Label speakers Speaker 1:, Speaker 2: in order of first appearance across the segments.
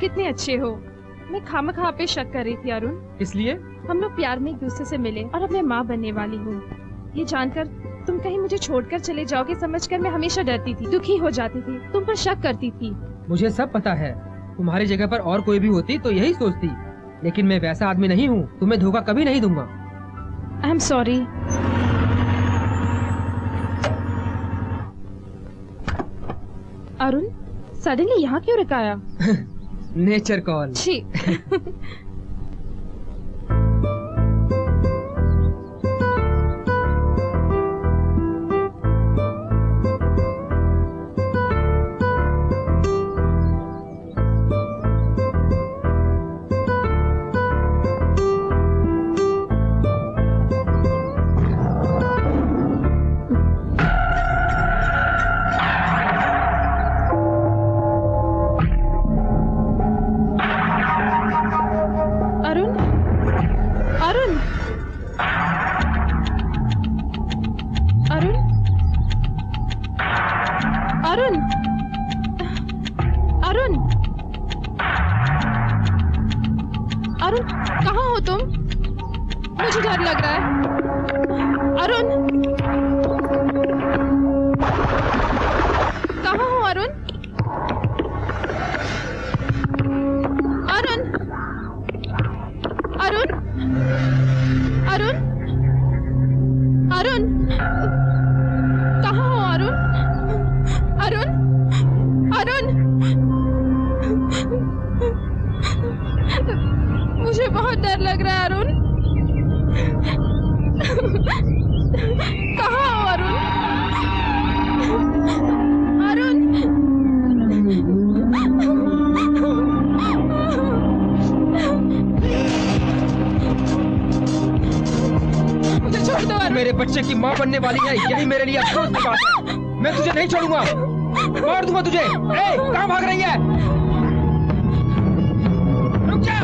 Speaker 1: कितने अच्छे हो। मैं खामखा आप पे शक कर रही थी अरुण।
Speaker 2: इसलिए
Speaker 1: हम लोग प्यार में एक दूसरे से मिले और अब मैं माँ बनने वाली हूँ। ये जानकर तुम कहीं मुझे छोड़कर चले जाओगे समझकर मैं हमेशा डरती थी, दुखी हो जाती थी, तुम पर शक करती थी।
Speaker 2: मुझे सब पता है। तुम्हारी जगह पर और कोई भी होती तो यही सोचती, लेकिन मैं वैसा आदमी नहीं हूँ। तुम्हें धोखा कभी नहीं दूंगा।
Speaker 1: I am sorry. Arun suddenly यहाँ क्यों रुकाया?
Speaker 2: Nature call.
Speaker 1: छी।
Speaker 2: मेरे बच्चे की माँ बनने वाली है, यही मेरे लिए अफसोस की बात है। मैं तुझे नहीं छोड़ूंगा, मार दूंगा तुझे। कहाँ भाग रही है? रुक जा।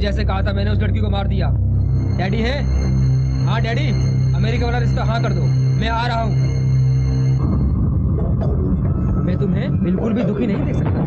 Speaker 2: जैसे कहा था मैंने उस लड़की को मार दिया। डैडी है? हाँ डैडी, अमेरिका वाला रिश्ता हाँ कर दो, मैं आ रहा हूँ। मैं तुम्हें बिल्कुल भी दुखी नहीं देख सकता।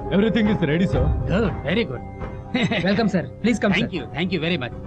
Speaker 3: Everything is ready, sir.
Speaker 4: Good, very good.
Speaker 2: Welcome sir, please come
Speaker 4: Thank you very much.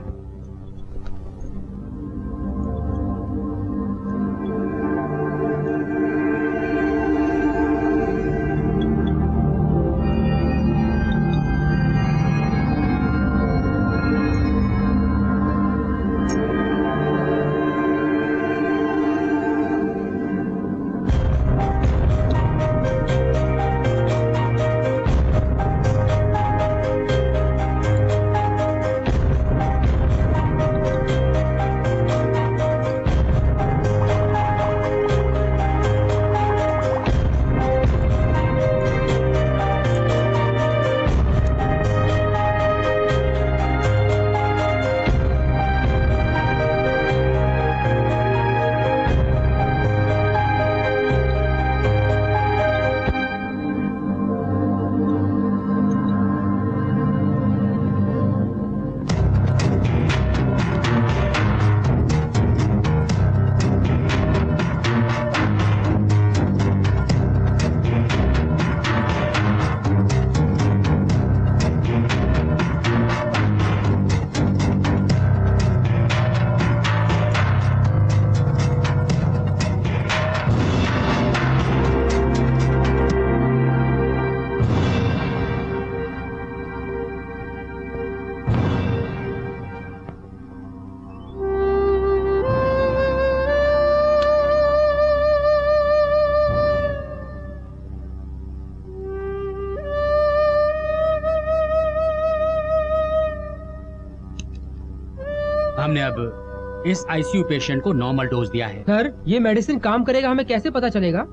Speaker 4: हमने अब इस आईसीयू पेशेंट को नॉर्मल डोज दिया है।
Speaker 2: सर, ये मेडिसिन काम करेगा हमें कैसे पता चलेगा?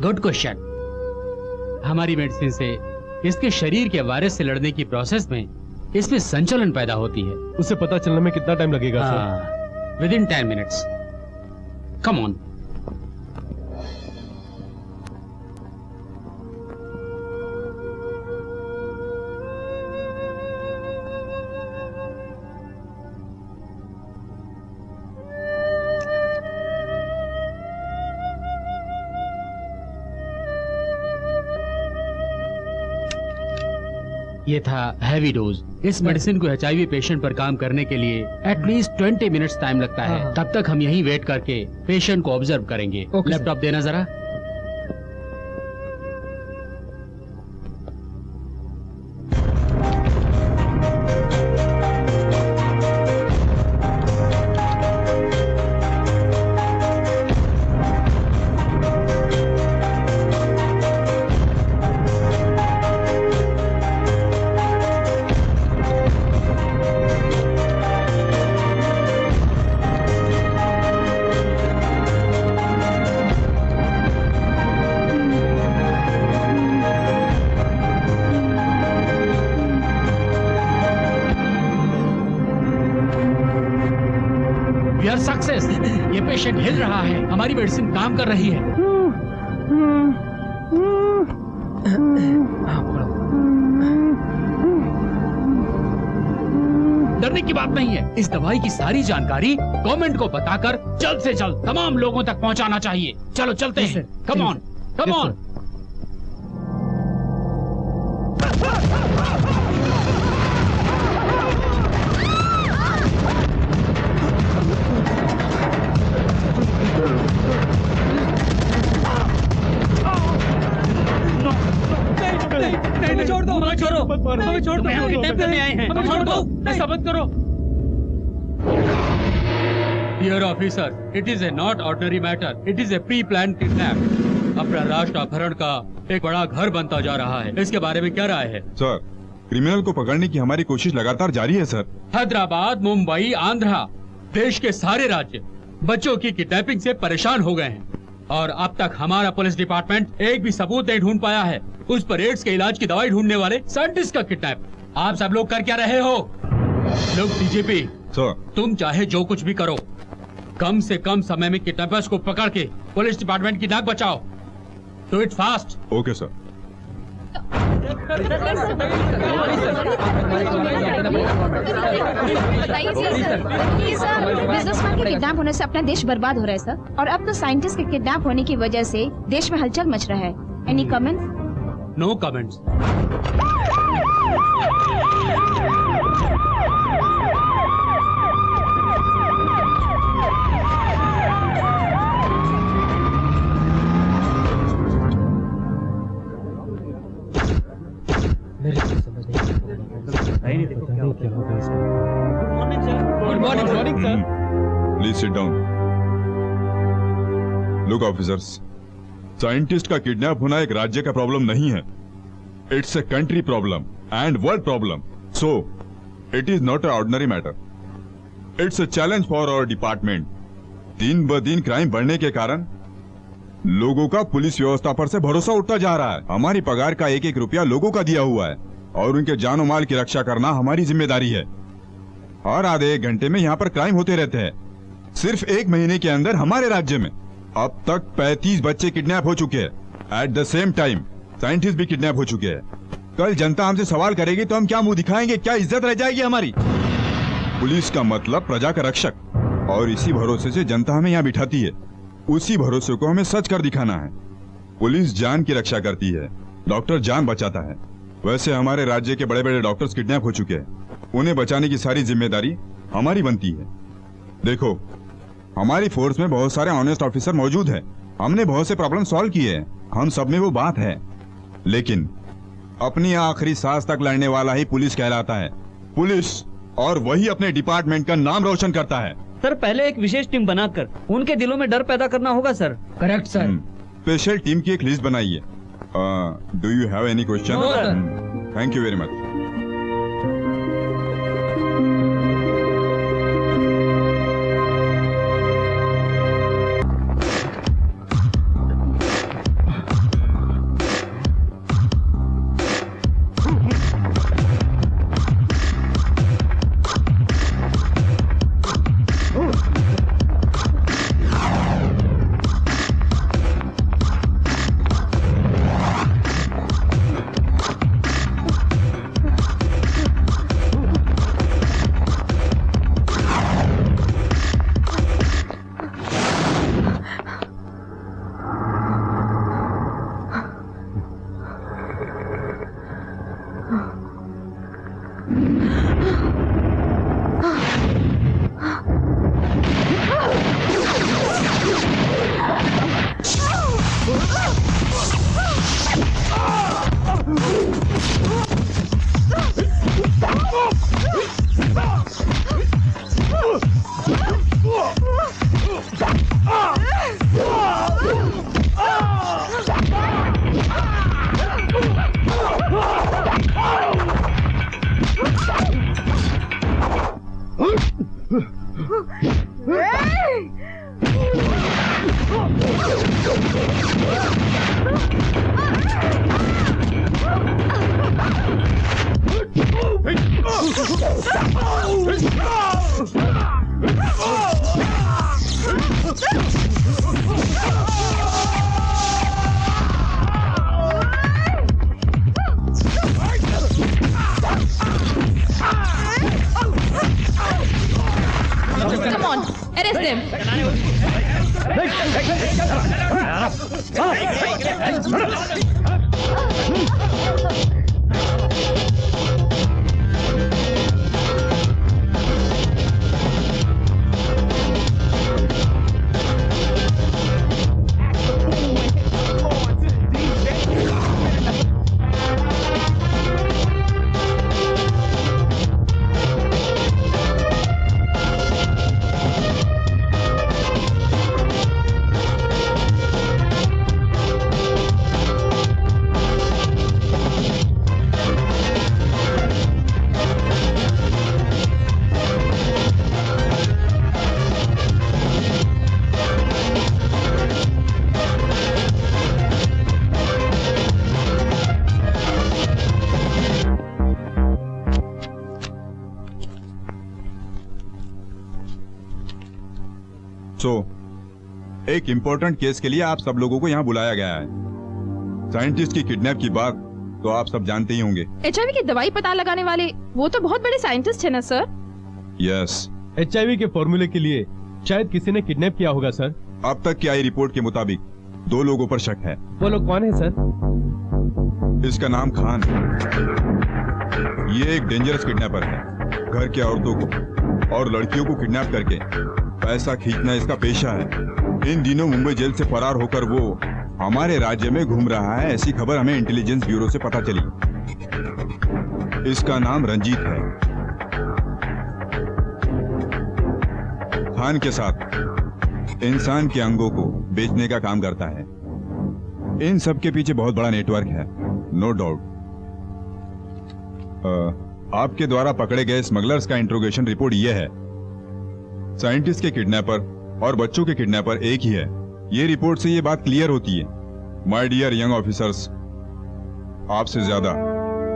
Speaker 4: Good question. हमारी मेडिसिन से इसके शरीर के वायरस से लड़ने की प्रोसेस में इसमें संचलन पैदा होती है।
Speaker 3: उसे पता चलने में कितना टाइम लगेगा sir?
Speaker 4: Within 10 minutes. Come on. ये था हैवी डोज। इस मेडिसिन को एचआईवी पेशेंट पर काम करने के लिए एटलीस्ट 20 मिनट्स टाइम लगता है। तब तक हम यहीं वेट करके पेशेंट को ऑब्जर्व करेंगे। लैपटॉप देना जरा। सक्सेस। ये पेशेंट हिल रहा है। हमारी मेडिसिन काम कर रही है। डरने की बात नहीं है। इस दवाई की सारी जानकारी गवर्नमेंट को बताकर जल्द से जल्द तमाम लोगों तक पहुंचाना चाहिए। चलो चलते हैं। Come on, come on. छोड़ दो, हमें छोड़ो, हमें छोड़ दो। हम किडनैप करने आए हैं, हमें छोड़ दो। ऐसा मत करो। Dear officer, it is a not ordinary matter. It is a pre-planned kidnap. अपना राष्ट्र अपहरण का एक बड़ा घर बनता जा रहा है। इसके बारे में क्या राय है?
Speaker 5: सर, क्रिमिनल को पकड़ने की हमारी कोशिश लगातार जारी है सर।
Speaker 4: हैदराबाद, मुंबई, आंध्रा, देश के सारे राज्य बच्चों की किडनैपिंग से परेशान हो गए हैं और अब तक हमारा पुलिस डिपार्टमेंट एक भी सबूत नहीं ढूंढ पाया है उस पर एड्स के इलाज की दवाई ढूंढने वाले साइंटिस्ट का किडनैप। आप सब लोग कर क्या रहे हो? लोग डीजीपी
Speaker 5: सर,
Speaker 4: तुम चाहे जो कुछ भी करो, कम से कम समय में किडनैपर्स को पकड़ के पुलिस डिपार्टमेंट की नाक बचाओ। Do it fast.
Speaker 5: Okay sir.
Speaker 6: Businessman के किडनैप होने से अपना देश बर्बाद हो रहा है सर, और अब तो साइंटिस्ट के किडनैप होने की वजह से देश में हलचल मच रहा है। Any comments?
Speaker 4: No comments.
Speaker 2: मेरे को समझ नहीं good morning sir.
Speaker 5: Please sit down. Look officers, scientist का किडनैप होना एक राज्य का प्रॉब्लम नहीं है। It's a country problem and world problem. So it is not a ordinary matter. It's a challenge for our department. दिन ब दिन क्राइम बढ़ने के कारण लोगों का पुलिस व्यवस्था पर से भरोसा उठता जा रहा है। हमारी पगार का एक एक रुपया लोगों का दिया हुआ है और उनके जानो माल की रक्षा करना हमारी जिम्मेदारी है। हर आधे एक घंटे में यहाँ पर क्राइम होते रहते हैं। सिर्फ एक महीने के अंदर हमारे राज्य में अब तक 35 बच्चे किडनैप हो चुके हैं। At the same time scientist भी किडनैप हो चुके हैं। कल जनता हमसे सवाल करेगी तो हम क्या मुंह दिखाएंगे? क्या इज्जत रह जाएगी हमारी? पुलिस का मतलब प्रजा का रक्षक, और इसी भरोसे से जनता हमें यहाँ बिठाती है। उसी भरोसे को हमें सच कर दिखाना है। पुलिस जान की रक्षा करती है, डॉक्टर जान बचाता है। वैसे हमारे राज्य के बड़े बड़े डॉक्टर्स किडनैप हो चुके हैं। उन्हें बचाने की सारी जिम्मेदारी हमारी बनती है। देखो, हमारी फोर्स में बहुत सारे ऑनेस्ट ऑफिसर मौजूद हैं। हमने बहुत से प्रॉब्लम सॉल्व किए हैं, हम सब में वो बात है। लेकिन अपनी आखिरी सांस तक लड़ने वाला ही पुलिस कहलाता है। पुलिस, और वही अपने डिपार्टमेंट का नाम रोशन करता है।
Speaker 7: सर, पहले एक विशेष टीम बनाकर उनके दिलों में डर पैदा करना होगा sir.
Speaker 2: Correct sir.
Speaker 5: Special team की एक लिस्ट बनाइए। Do you have any question?
Speaker 7: No, sir.
Speaker 5: Thank you very much.
Speaker 1: Come on, arrest them.
Speaker 5: एक इम्पोर्टेंट केस के लिए आप सब लोगों को यहाँ बुलाया गया है। साइंटिस्ट की किडनैप की बात तो आप सब जानते ही होंगे।
Speaker 1: HIV की दवाई पता लगाने वाले वो तो बहुत बड़े साइंटिस्ट है ना सर?
Speaker 5: यस।
Speaker 3: HIV के फॉर्मूले के लिए शायद किसी ने किडनैप किया होगा सर।
Speaker 5: अब तक की आई रिपोर्ट के मुताबिक 2 लोगों पर शक है।
Speaker 3: वो लोग कौन है सर?
Speaker 5: इसका नाम खान है। ये एक डेंजरस किडनैपर है। घर के औरतों को और लड़कियों को किडनैप करके पैसा खींचना इसका पेशा है। इन दिनों मुंबई जेल से फरार होकर वो हमारे राज्य में घूम रहा है, ऐसी खबर हमें इंटेलिजेंस ब्यूरो से पता चली। इसका नाम रंजीत है। खान के साथ इंसान के अंगों को बेचने का काम करता है। इन सब के पीछे बहुत बड़ा नेटवर्क है, नो डाउट। आपके द्वारा पकड़े गए स्मगलर्स का इंट्रोगेशन रिपोर्ट यह है। साइंटिस्ट के किडनैपर और बच्चों के किडनैपर एक ही है। ये रिपोर्ट से ये बात क्लियर होती है। माय डियर यंग ऑफिसर्स, आपसे ज्यादा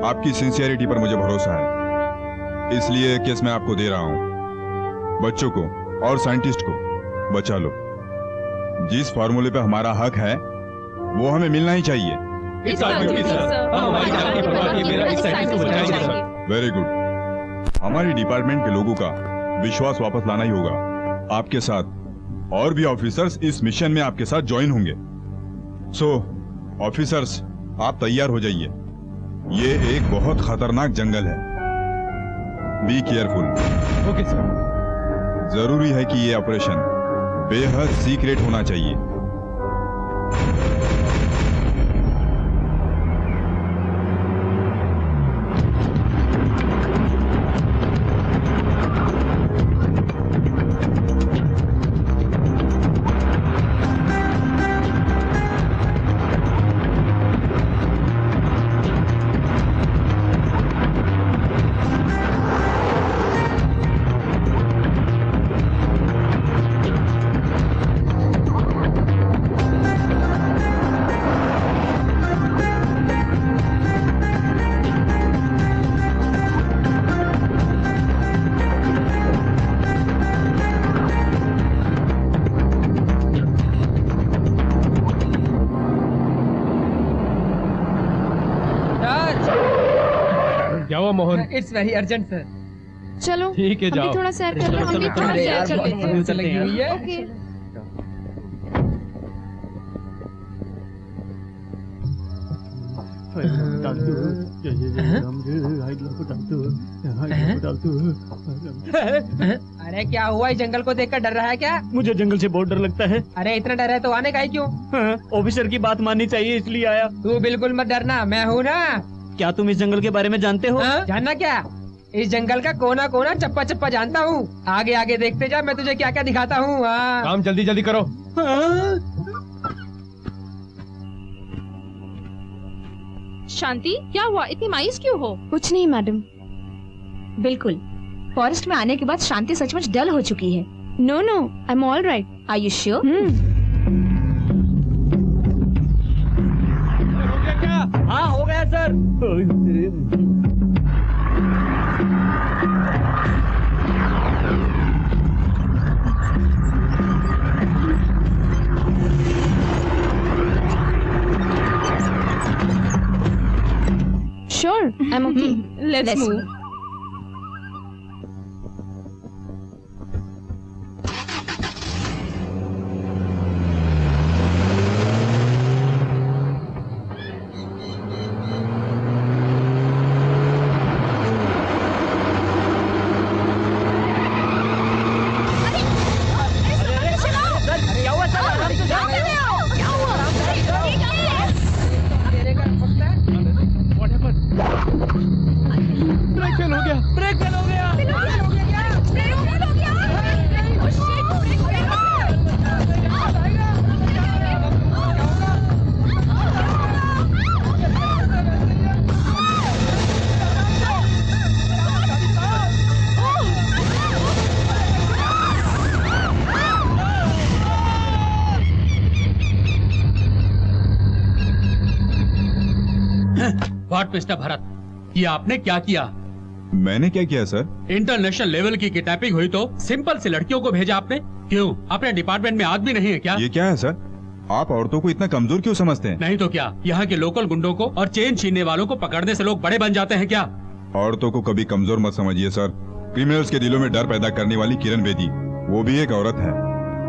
Speaker 5: आपकी सिंसियरिटी पर मुझे भरोसा है, इसलिए केस मैं आपको दे रहा हूं। बच्चों को और साइंटिस्ट को बचा लो। जिस फॉर्मूले पे हमारा हक है वो हमें मिलना ही चाहिए। Very good. हमारी डिपार्टमेंट के लोगों का विश्वास वापस लाना ही होगा। आपके साथ और भी ऑफिसर्स इस मिशन में आपके साथ ज्वाइन होंगे। सो ऑफिसर्स, आप तैयार हो जाइए। ये एक बहुत खतरनाक जंगल है। Be careful.
Speaker 3: Okay sir.
Speaker 5: जरूरी है कि ये ऑपरेशन बेहद सीक्रेट होना चाहिए।
Speaker 3: क्या हुआ Mohan?
Speaker 2: It's very urgent sir.
Speaker 1: चलो
Speaker 3: ठीक है,
Speaker 1: हम भी
Speaker 3: जाओ।
Speaker 1: थोड़ा सैर कर लो। हम भी थोड़ा सैर चलते हैं।
Speaker 2: बहुत लगी हुई है।
Speaker 1: ओके।
Speaker 2: अरे क्या हुआ, इस जंगल को देखकर डर रहा है क्या?
Speaker 7: मुझे जंगल से बहुत डर लगता है।
Speaker 2: अरे इतना डर है तो आने का ही क्यों?
Speaker 7: ऑफिसर की बात माननी चाहिए इसलिए आया।
Speaker 2: तू बिल्कुल मत डरना, मैं हूँ ना।
Speaker 7: क्या तुम इस जंगल के बारे में जानते हो?
Speaker 2: जानना क्या, इस जंगल का कोना कोना चप्पा चप्पा जानता हूँ। आगे आगे देखते जा, मैं तुझे क्या क्या दिखाता हूँ।
Speaker 3: काम जल्दी जल्दी करो।
Speaker 1: शांति, क्या हुआ? इतनी मायूस क्यों हो?
Speaker 6: कुछ नहीं मैडम। बिल्कुल, फॉरेस्ट में आने के बाद शांति सचमुच डल हो चुकी है।
Speaker 1: No no, I am all right.
Speaker 6: Are you sure?
Speaker 7: हाँ हो गया sir.
Speaker 1: Sure, I'm okay. Let's move.
Speaker 4: What mister Bharat, ये आपने क्या किया?
Speaker 5: मैंने क्या किया सर?
Speaker 4: इंटरनेशनल लेवल की किडनैपिंग हुई तो सिंपल से लड़कियों को भेजा आपने। क्यों, अपने डिपार्टमेंट में आदमी नहीं है क्या?
Speaker 5: ये क्या है सर? आप औरतों को इतना कमजोर क्यों समझते हैं?
Speaker 4: नहीं तो क्या, यहाँ के लोकल गुंडों को और चेन छीनने वालों को पकड़ने से लोग बड़े बन जाते हैं क्या?
Speaker 5: औरतों को कभी कमजोर मत समझिए सर। क्रिमिनल्स के दिलों में डर पैदा करने वाली किरण बेदी, वो भी एक औरत है।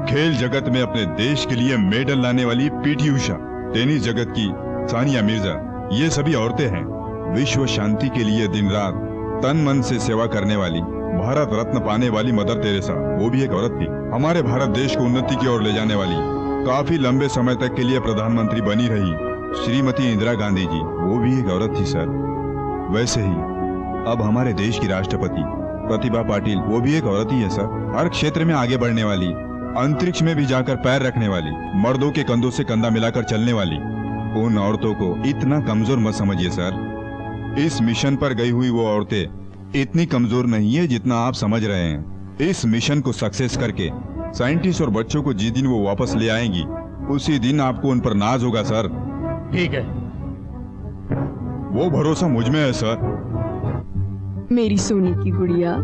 Speaker 5: खेल जगत में अपने देश के लिए मेडल लाने वाली पीटी उषा, टेनिस जगत की सानिया मिर्जा, ये सभी औरतें हैं। विश्व शांति के लिए दिन रात तन मन से सेवा करने वाली, भारत रत्न पाने वाली मदर तेरेसा, वो भी एक औरत थी। हमारे भारत देश को उन्नति की ओर ले जाने वाली, काफी लंबे समय तक के लिए प्रधानमंत्री बनी रही श्रीमती इंदिरा गांधी जी, वो भी एक औरत थी सर। वैसे ही अब हमारे देश की राष्ट्रपति प्रतिभा पाटिल, वो भी एक औरत ही है सर। हर क्षेत्र में आगे बढ़ने वाली, अंतरिक्ष में भी जाकर पैर रखने वाली, मर्दों के कंधों से कंधा मिलाकर चलने वाली, उन औरतों को इतना कमजोर मत समझिए सर। इस मिशन पर गई हुई वो औरतें इतनी कमजोर नहीं है जितना आप समझ रहे हैं। इस मिशन को सक्सेस करके साइंटिस्ट और बच्चों को जिस दिन वो वापस ले आएंगी, उसी दिन आपको उन पर नाज होगा सर।
Speaker 4: ठीक है।
Speaker 5: वो भरोसा मुझ में है सर।
Speaker 8: मेरी सोनी की गुड़िया,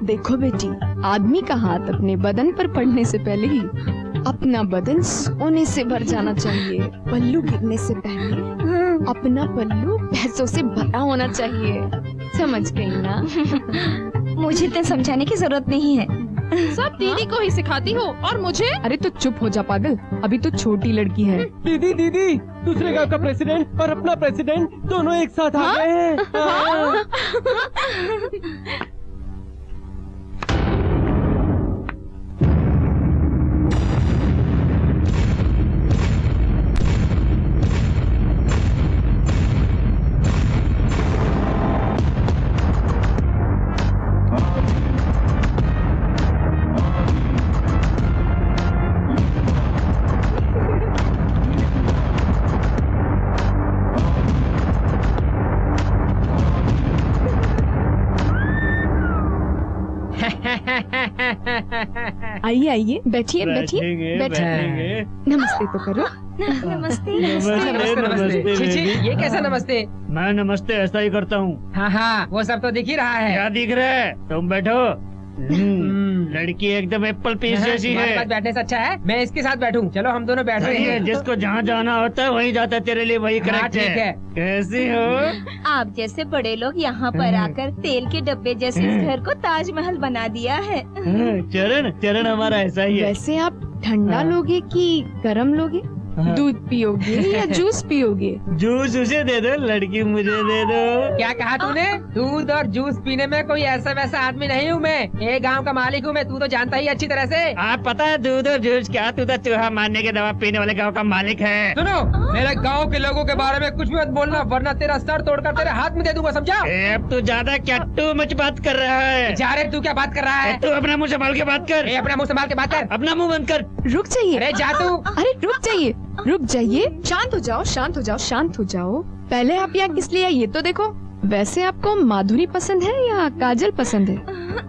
Speaker 8: देखो बेटी, आदमी का हाथ अपने बदन पर पड़ने से पहले ही अपना बदन सोने से भर जाना चाहिए। पल्लू गिरने से पहले अपना पल्लू पैसों से भरा होना चाहिए। समझ गई ना?
Speaker 6: मुझे इतना समझाने की जरूरत नहीं है।
Speaker 1: सब दीदी को ही सिखाती हो और मुझे।
Speaker 8: अरे तो चुप हो जा पागल, अभी तो छोटी लड़की है।
Speaker 3: दीदी दीदी, दूसरे गांव का प्रेसिडेंट और अपना प्रेसिडेंट दोनों एक साथ आ गए हैं। हाँ।
Speaker 8: आइए आइए, बैठिए बैठिए बैठिए। नमस्ते तो करो।
Speaker 6: नमस्ते।
Speaker 2: नमस्ते। छी, छी, ये कैसा नमस्ते?
Speaker 7: मैं नमस्ते ऐसा ही करता हूँ।
Speaker 2: हाँ हाँ, वो सब तो दिख ही रहा है।
Speaker 7: क्या दिख रहा है? तुम बैठो। लड़की एकदम एप्पल पीस जैसी
Speaker 2: तुम्हारे
Speaker 7: है।
Speaker 2: पास बैठने से अच्छा है मैं इसके साथ बैठूं। चलो हम दोनों बैठ रहे
Speaker 7: सही है,
Speaker 2: हैं।
Speaker 7: जिसको जहाँ जाना होता है वहीं जाता है, तेरे लिए वही
Speaker 2: हाँ,
Speaker 7: करेक्ट
Speaker 2: ठीक है।
Speaker 7: कैसी हो?
Speaker 6: आप जैसे बड़े लोग यहाँ पर आकर तेल के डब्बे जैसे इस घर को ताजमहल बना दिया है।
Speaker 7: चरण चरण हमारा ऐसा ही है।
Speaker 8: वैसे आप ठंडा लोगे कि गरम लोगे? दूध पियोगे या जूस पियोगे?
Speaker 7: जूस उसे दे दो, लड़की मुझे दे दो।
Speaker 2: क्या कहा तूने? दूध और जूस पीने में कोई ऐसा वैसा आदमी नहीं हूँ मैं। एक गांव का मालिक हूँ मैं, तू तो जानता ही अच्छी तरह से।
Speaker 7: आप पता है दूध और जूस क्या? तू तो चूहा मारने के दवा पीने वाले गाँव का मालिक है।
Speaker 2: सुनो, मेरे गांव के लोगों के बारे में कुछ भी मत बोलना, वरना तेरा सर तोड़कर तेरे हाथ में दे दूंगा, समझा?
Speaker 7: अब तू ज्यादा क्या टू मच बात कर रहा है?
Speaker 2: जा रे, तू क्या बात कर रहा है?
Speaker 7: तू अपना मुंह संभाल के बात कर।
Speaker 2: अपना मुंह संभाल के बात कर।
Speaker 7: अपना मुंह बंद कर।
Speaker 8: रुक जाइए।
Speaker 2: अरे जा तू।
Speaker 8: अरे रुक जाइए, रुक जाइए। शांत हो जाओ, शांत हो जाओ, शांत हो जाओ। पहले आप यहाँ किस लिए आए ये तो देखो। वैसे आपको माधुरी पसंद है या काजल पसंद है?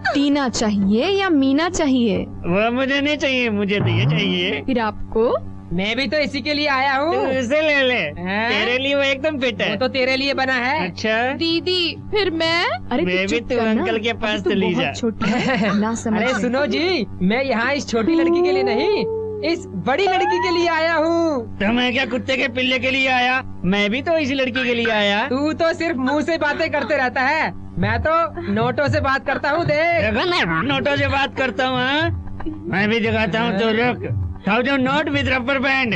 Speaker 8: टीना चाहिए या मीना चाहिए?
Speaker 7: वो मुझे नहीं चाहिए, मुझे तो ये चाहिए।
Speaker 8: फिर आपको?
Speaker 2: मैं भी तो इसी के लिए आया
Speaker 7: तू
Speaker 2: हूँ।
Speaker 7: इसे ले ले,
Speaker 2: हैं?
Speaker 7: तेरे लिए वो एकदम फिट है।
Speaker 2: वो तो तेरे लिए बना है।
Speaker 7: अच्छा,
Speaker 1: दीदी फिर मैं?
Speaker 8: अरे
Speaker 7: मैं भी
Speaker 8: चुप
Speaker 7: तू
Speaker 8: करना।
Speaker 7: अंकल के पास
Speaker 8: अभी तो
Speaker 7: चली जा।
Speaker 8: बहुत छोटी है, ना समझ।
Speaker 2: अरे सुनो जी, मैं यहाँ इस छोटी लड़की के लिए नहीं, इस बड़ी लड़की के लिए आया हूँ।
Speaker 7: तो मैं क्या कुत्ते के पिल्ले के लिए आया? मैं भी तो इसी लड़की के लिए आया।
Speaker 2: तू तो सिर्फ मुंह से बातें करते रहता है, मैं तो नोटों से बात करता हूँ। देख,
Speaker 7: देखो मैं नोटों से बात करता हूँ। हाँ? मैं भी दिखाता हूँ, तो रुक। 1000 नोट विद रबर बैंड।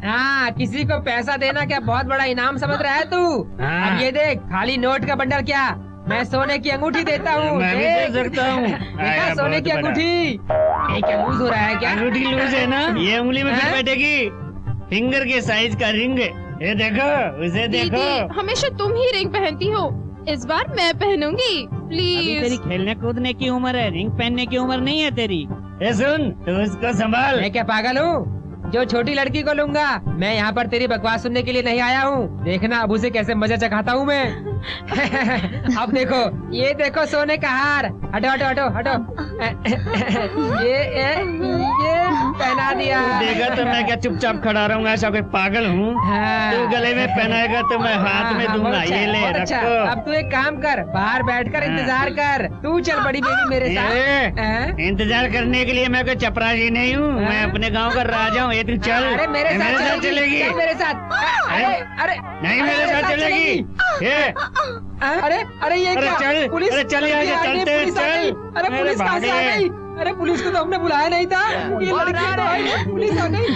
Speaker 2: हाँ, किसी को पैसा देना क्या बहुत बड़ा इनाम समझ रहा है तू?
Speaker 7: हाँ।
Speaker 2: अब ये देख, खाली नोट का बंडल क्या, मैं सोने की अंगूठी देता हूँ।
Speaker 7: मैं भी दे सकता हूँ।
Speaker 2: देखा,
Speaker 7: आया,
Speaker 2: सोने
Speaker 7: बहुत
Speaker 2: की
Speaker 7: बड़ा।
Speaker 2: अंगूठी। ये क्या लूज हो रहा है क्या?
Speaker 7: अंगूठी लूज है ना? ये उंगली में फिट
Speaker 2: हैं?
Speaker 7: बैठेगी। फिंगर के साइज का रिंग। ये देखो, उसे देखो।
Speaker 1: दीदी हमेशा तुम ही रिंग पहनती हो, इस बार मैं पहनूंगी
Speaker 7: अभी तेरी
Speaker 1: प्लीज।
Speaker 7: खेलने कूदने की उम्र है, रिंग पहनने की उम्र नहीं है तेरी। ए सुन, तू उसको संभाल।
Speaker 2: मैं क्या पागल हूँ जो छोटी लड़की को लूंगा? मैं यहाँ पर तेरी बकवास सुनने के लिए नहीं आया हूँ। देखना अब उसे कैसे मजा चखाता हूँ मैं। अब देखो, ये देखो सोने का हार। हटो हटो हटो हटो। ये पहना दिया।
Speaker 7: देखा तो मैं क्या चुपचाप खड़ा रहूंगा? ऐसा कोई पागल हूँ?
Speaker 2: हाँ।
Speaker 7: तू गले में पहनाएगा तो मैं हाथ में
Speaker 2: हाँ,
Speaker 7: दूंगा।
Speaker 2: बहुत अच्छा,
Speaker 7: ये ले
Speaker 2: बहुत अच्छा।
Speaker 7: रखो।
Speaker 2: अब तू एक काम कर, बाहर बैठकर
Speaker 7: हाँ।
Speaker 2: इंतजार कर। तू चल बड़ी बेबी मेरे साथ। हैं?
Speaker 7: इंतजार करने के लिए मैं कोई चपरासी नहीं हूँ। मैं
Speaker 2: हाँ।
Speaker 7: अपने गांव का राजा हूँ। ये तू चल।
Speaker 2: अरे मेरे साथ
Speaker 7: चलेगी।
Speaker 2: चल मेरे साथ। अरे अरे
Speaker 7: नहीं, मेरे साथ चलेगी। ये
Speaker 2: अरे अरे ये
Speaker 7: अरे
Speaker 2: क्या?
Speaker 7: चल,
Speaker 2: पुलिस
Speaker 7: अरे चल यहाँ से,
Speaker 2: आ गई,
Speaker 7: चलते
Speaker 2: पुलिस आ गई।
Speaker 7: चल।
Speaker 2: अरे
Speaker 7: मेरे
Speaker 2: पुलिस कहाँ से आ
Speaker 7: भागे।
Speaker 2: गई? अरे पुलिस को तो हमने बुलाया नहीं था। ये लड़की तो आई, पुलिस आ गई।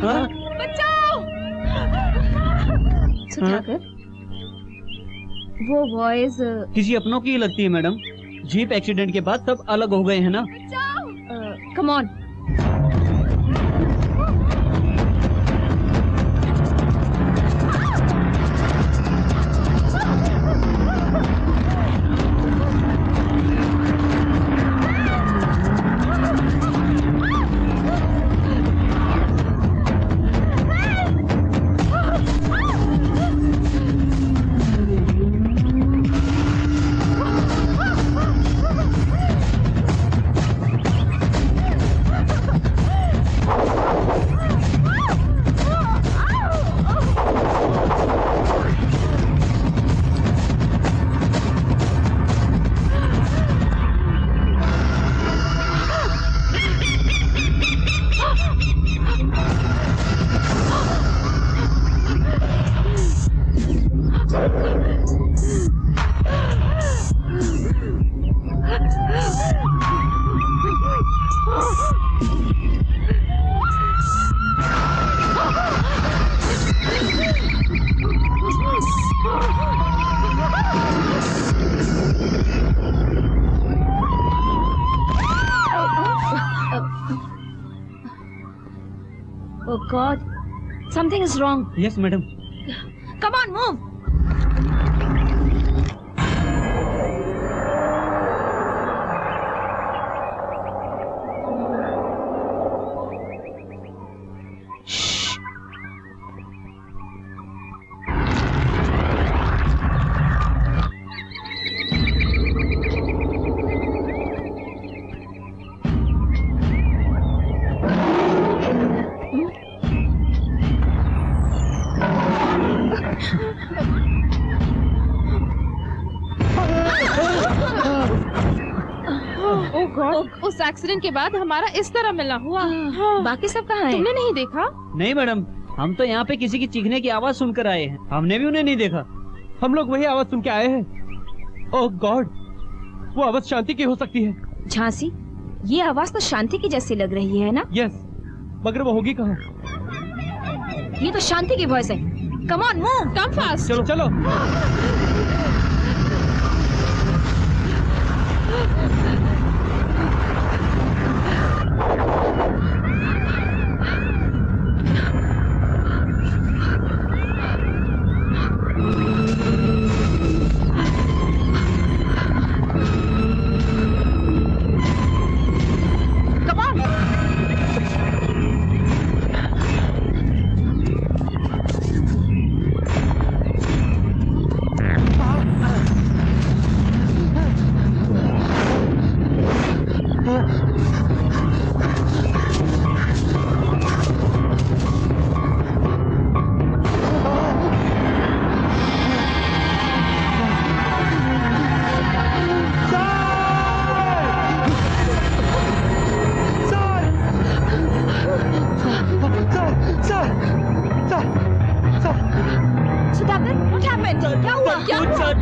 Speaker 7: हाँ?
Speaker 6: सुधाकर, वो वॉइस
Speaker 7: किसी अपनों की ही लगती है मैडम। जीप एक्सीडेंट के बाद सब अलग हो गए हैं ना।
Speaker 6: Come on. Oh God, something is wrong.
Speaker 7: Yes madam.
Speaker 6: Come on, move.
Speaker 1: Oh God, उस एक्सीडेंट के बाद हमारा इस तरह मिलना हुआ। हाँ।
Speaker 6: बाकी सब कहाँ हैं?
Speaker 1: तुमने नहीं देखा?
Speaker 7: नहीं मैडम, हम तो यहाँ पे किसी की चीखने की आवाज सुनकर आए हैं। हमने भी उन्हें नहीं देखा।
Speaker 3: हम लोग वही आवाज सुन के आए हैं। ओह गॉड, वो आवाज शांति की हो सकती है।
Speaker 6: झांसी, ये आवाज तो शांति की जैसी लग रही है ना?
Speaker 3: यस, मगर वो होगी कहाँ?
Speaker 6: ये तो शांति की वॉइस है। Come on, move,
Speaker 1: come fast.
Speaker 3: चलो चलो।
Speaker 6: Sudhakar, what happened? क्या हुआ? क्या हुआ?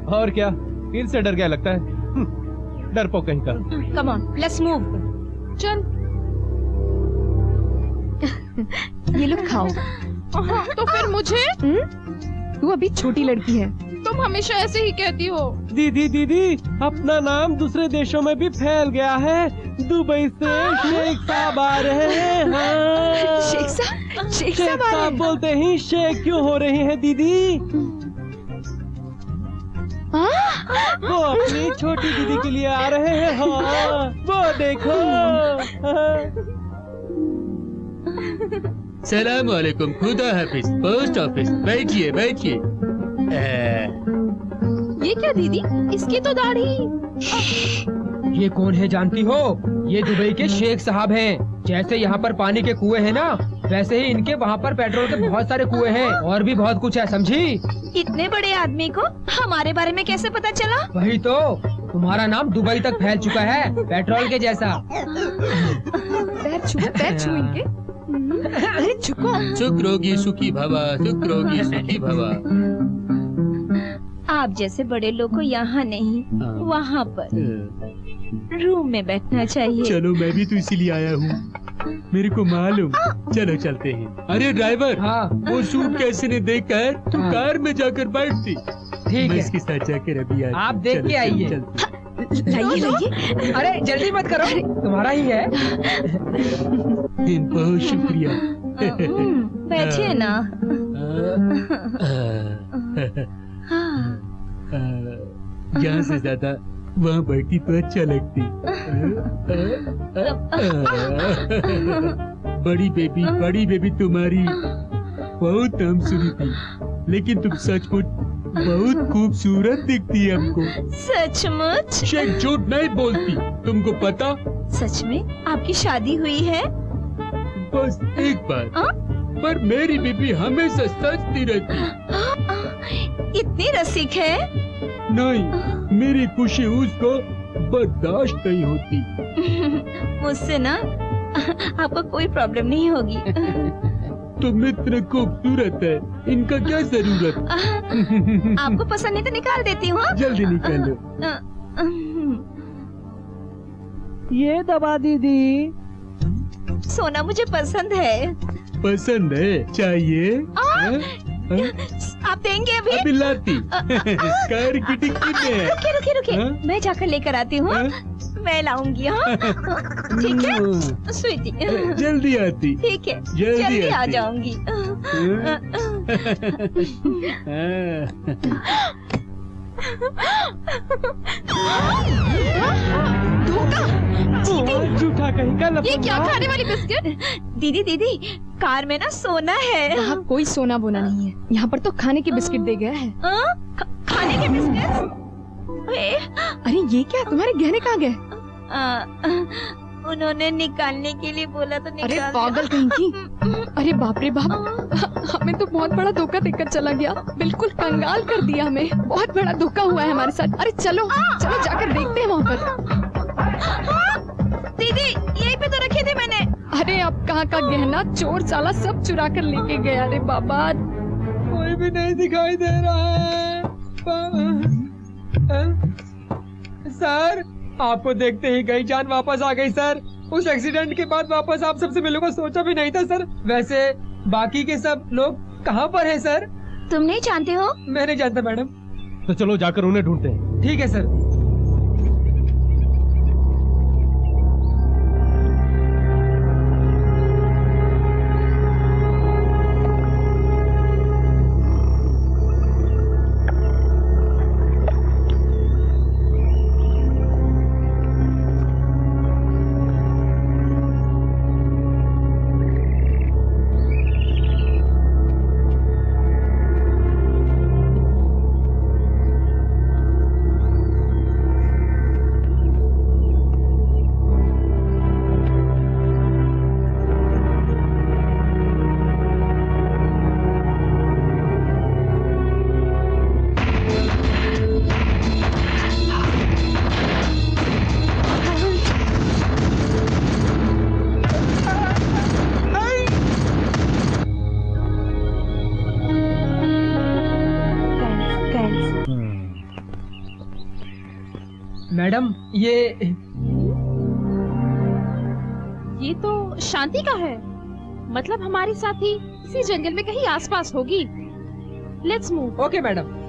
Speaker 3: और क्या, फिर से डर गया लगता है। डरपोक कहीं का।
Speaker 6: Come on, let's move.
Speaker 1: चल।
Speaker 8: ये लो खाओ।
Speaker 1: तो फिर मुझे?
Speaker 8: तू अभी छोटी लड़की है।
Speaker 1: तुम हमेशा ऐसे ही कहती हो।
Speaker 3: दीदी दीदी, अपना नाम दूसरे देशों में भी फैल गया है। दुबई से शेख साहब आ रहे हैं। हाँ।
Speaker 8: शेख साहब
Speaker 3: शेख साहब बोलते ही शेख क्यों हो रही हैं दीदी? वो अपनी छोटी दीदी के लिए आ रहे हैं। हाँ, वो देखो।
Speaker 4: सलाम वालेकुम, खुदा हाफिज, पोस्ट ऑफिस। बैठिए बैठिए।
Speaker 1: ये क्या दीदी, इसकी तो दाढ़ी।
Speaker 2: ये कौन है जानती हो? ये दुबई के शेख साहब हैं। जैसे यहाँ पर पानी के कुएं हैं ना, वैसे ही इनके वहाँ पर पेट्रोल के बहुत सारे कुएं हैं और भी बहुत कुछ है, समझी?
Speaker 6: इतने बड़े आदमी को हमारे बारे में कैसे पता चला?
Speaker 2: वही तो, तुम्हारा नाम दुबई तक फैल चुका है, पेट्रोल के जैसा।
Speaker 8: पैर छू इनके। अरे झुको।
Speaker 4: सुख रोगी सुखी भवा, सुख रोगी सुखी भवा।
Speaker 6: आप जैसे बड़े लोग को यहाँ नहीं, वहाँ पर रूम में बैठना चाहिए।
Speaker 4: चलो, मैं भी तो इसीलिए आया हूँ, मेरे को मालूम। चलो चलते हैं। अरे ड्राइवर,
Speaker 2: हाँ।
Speaker 4: वो सूट कैसे ने देखकर तू
Speaker 2: हाँ।
Speaker 4: कार में जाकर बैठती।
Speaker 2: ठीक
Speaker 4: मैं
Speaker 2: है,
Speaker 4: इसके साथ जाकर अभी आता हूँ।
Speaker 2: आप देख
Speaker 4: चलो,
Speaker 2: के आइए।
Speaker 4: चलते।
Speaker 8: लाइए।
Speaker 2: अरे जल्दी मत करो, तुम्हारा ही है।
Speaker 4: बहुत शुक्रिया।
Speaker 6: बैठिए ना। हाँ।
Speaker 4: यहाँ से ज्यादा वहाँ बैठी तो अच्छा लगती। बड़ी बेबी तुम्हारी बहुत नाम सुनी थी, लेकिन तुम सचमुच बहुत खूबसूरत दिखती है हमको।
Speaker 6: सचमुच?
Speaker 4: शेख झूठ नहीं बोलती, तुमको पता?
Speaker 6: सच में आपकी शादी हुई है?
Speaker 4: बस एक बार। पर मेरी बीबी हमेशा सचती रहती।
Speaker 6: इतनी रसिक है?
Speaker 4: नहीं, मेरी खुशी उसको बर्दाश्त नहीं होती।
Speaker 6: मुझसे ना आपको कोई प्रॉब्लम नहीं होगी।
Speaker 4: तुम इतने खूबसूरत है, इनका क्या जरूरत?
Speaker 6: आपको पसंद नहीं तो निकाल देती हूँ।
Speaker 4: जल्दी निकालो।
Speaker 3: ये दबा दीदी।
Speaker 6: सोना मुझे पसंद है।
Speaker 4: पसंद है? चाहिए? हाँ?
Speaker 6: आप देंगे अभी?
Speaker 4: अभी लाती। कार की टिकट है।
Speaker 6: रुकिए रुकिए,
Speaker 4: हाँ?
Speaker 6: मैं जाकर लेकर आती हूँ।
Speaker 4: हाँ?
Speaker 6: मैं लाऊंगी। हाँ, ठीक है स्वीटी।
Speaker 4: जल्दी आती।
Speaker 6: ठीक है,
Speaker 4: जल्दी
Speaker 6: जल्दी आ
Speaker 4: आती।
Speaker 6: जाऊंगी।
Speaker 3: झूठा कहीं का
Speaker 1: ये क्या
Speaker 3: लफंगा।
Speaker 1: खाने वाली बिस्किट?
Speaker 6: दीदी दीदी, कार में ना सोना है।
Speaker 8: वहाँ कोई सोना बोना नहीं है, यहाँ पर तो खाने की बिस्किट दे गया है।
Speaker 6: खाने के बिस्किट?
Speaker 8: अरे ये क्या, तुम्हारे गहने कहाँ गए?
Speaker 6: उन्होंने निकालने के लिए बोला तो निकाल
Speaker 8: अरे
Speaker 6: दिया।
Speaker 8: पागल कहीं की। अरे बाप रे बाप, हमें तो बहुत बड़ा धोखा देकर चला गया, बिल्कुल कंगाल कर दिया हमें। बहुत बड़ा धोखा हुआ है हमारे साथ। अरे चलो चलो जाकर देखते हैं वहाँ पर।
Speaker 6: दीदी, यहीं पे तो रखे थे मैंने।
Speaker 8: अरे अब कहाँ का गहना, चोर साला सब चुरा कर लेके गया। अरे बाबा,
Speaker 2: कोई भी नहीं दिखाई दे रहा है। सर, आपको देखते ही गई जान वापस आ गई सर। उस एक्सीडेंट के बाद वापस आप सबसे मिलूंगा सोचा भी नहीं था सर। वैसे बाकी के सब लोग कहाँ पर हैं सर?
Speaker 6: तुम नहीं जानते हो?
Speaker 2: मैं नहीं जानता मैडम।
Speaker 3: तो चलो जाकर उन्हें ढूंढते हैं।
Speaker 2: ठीक है सर। मैडम
Speaker 1: ये तो शांति का है। मतलब हमारी साथी इसी जंगल में कहीं आसपास होगी। Let's move.
Speaker 2: Okay madam.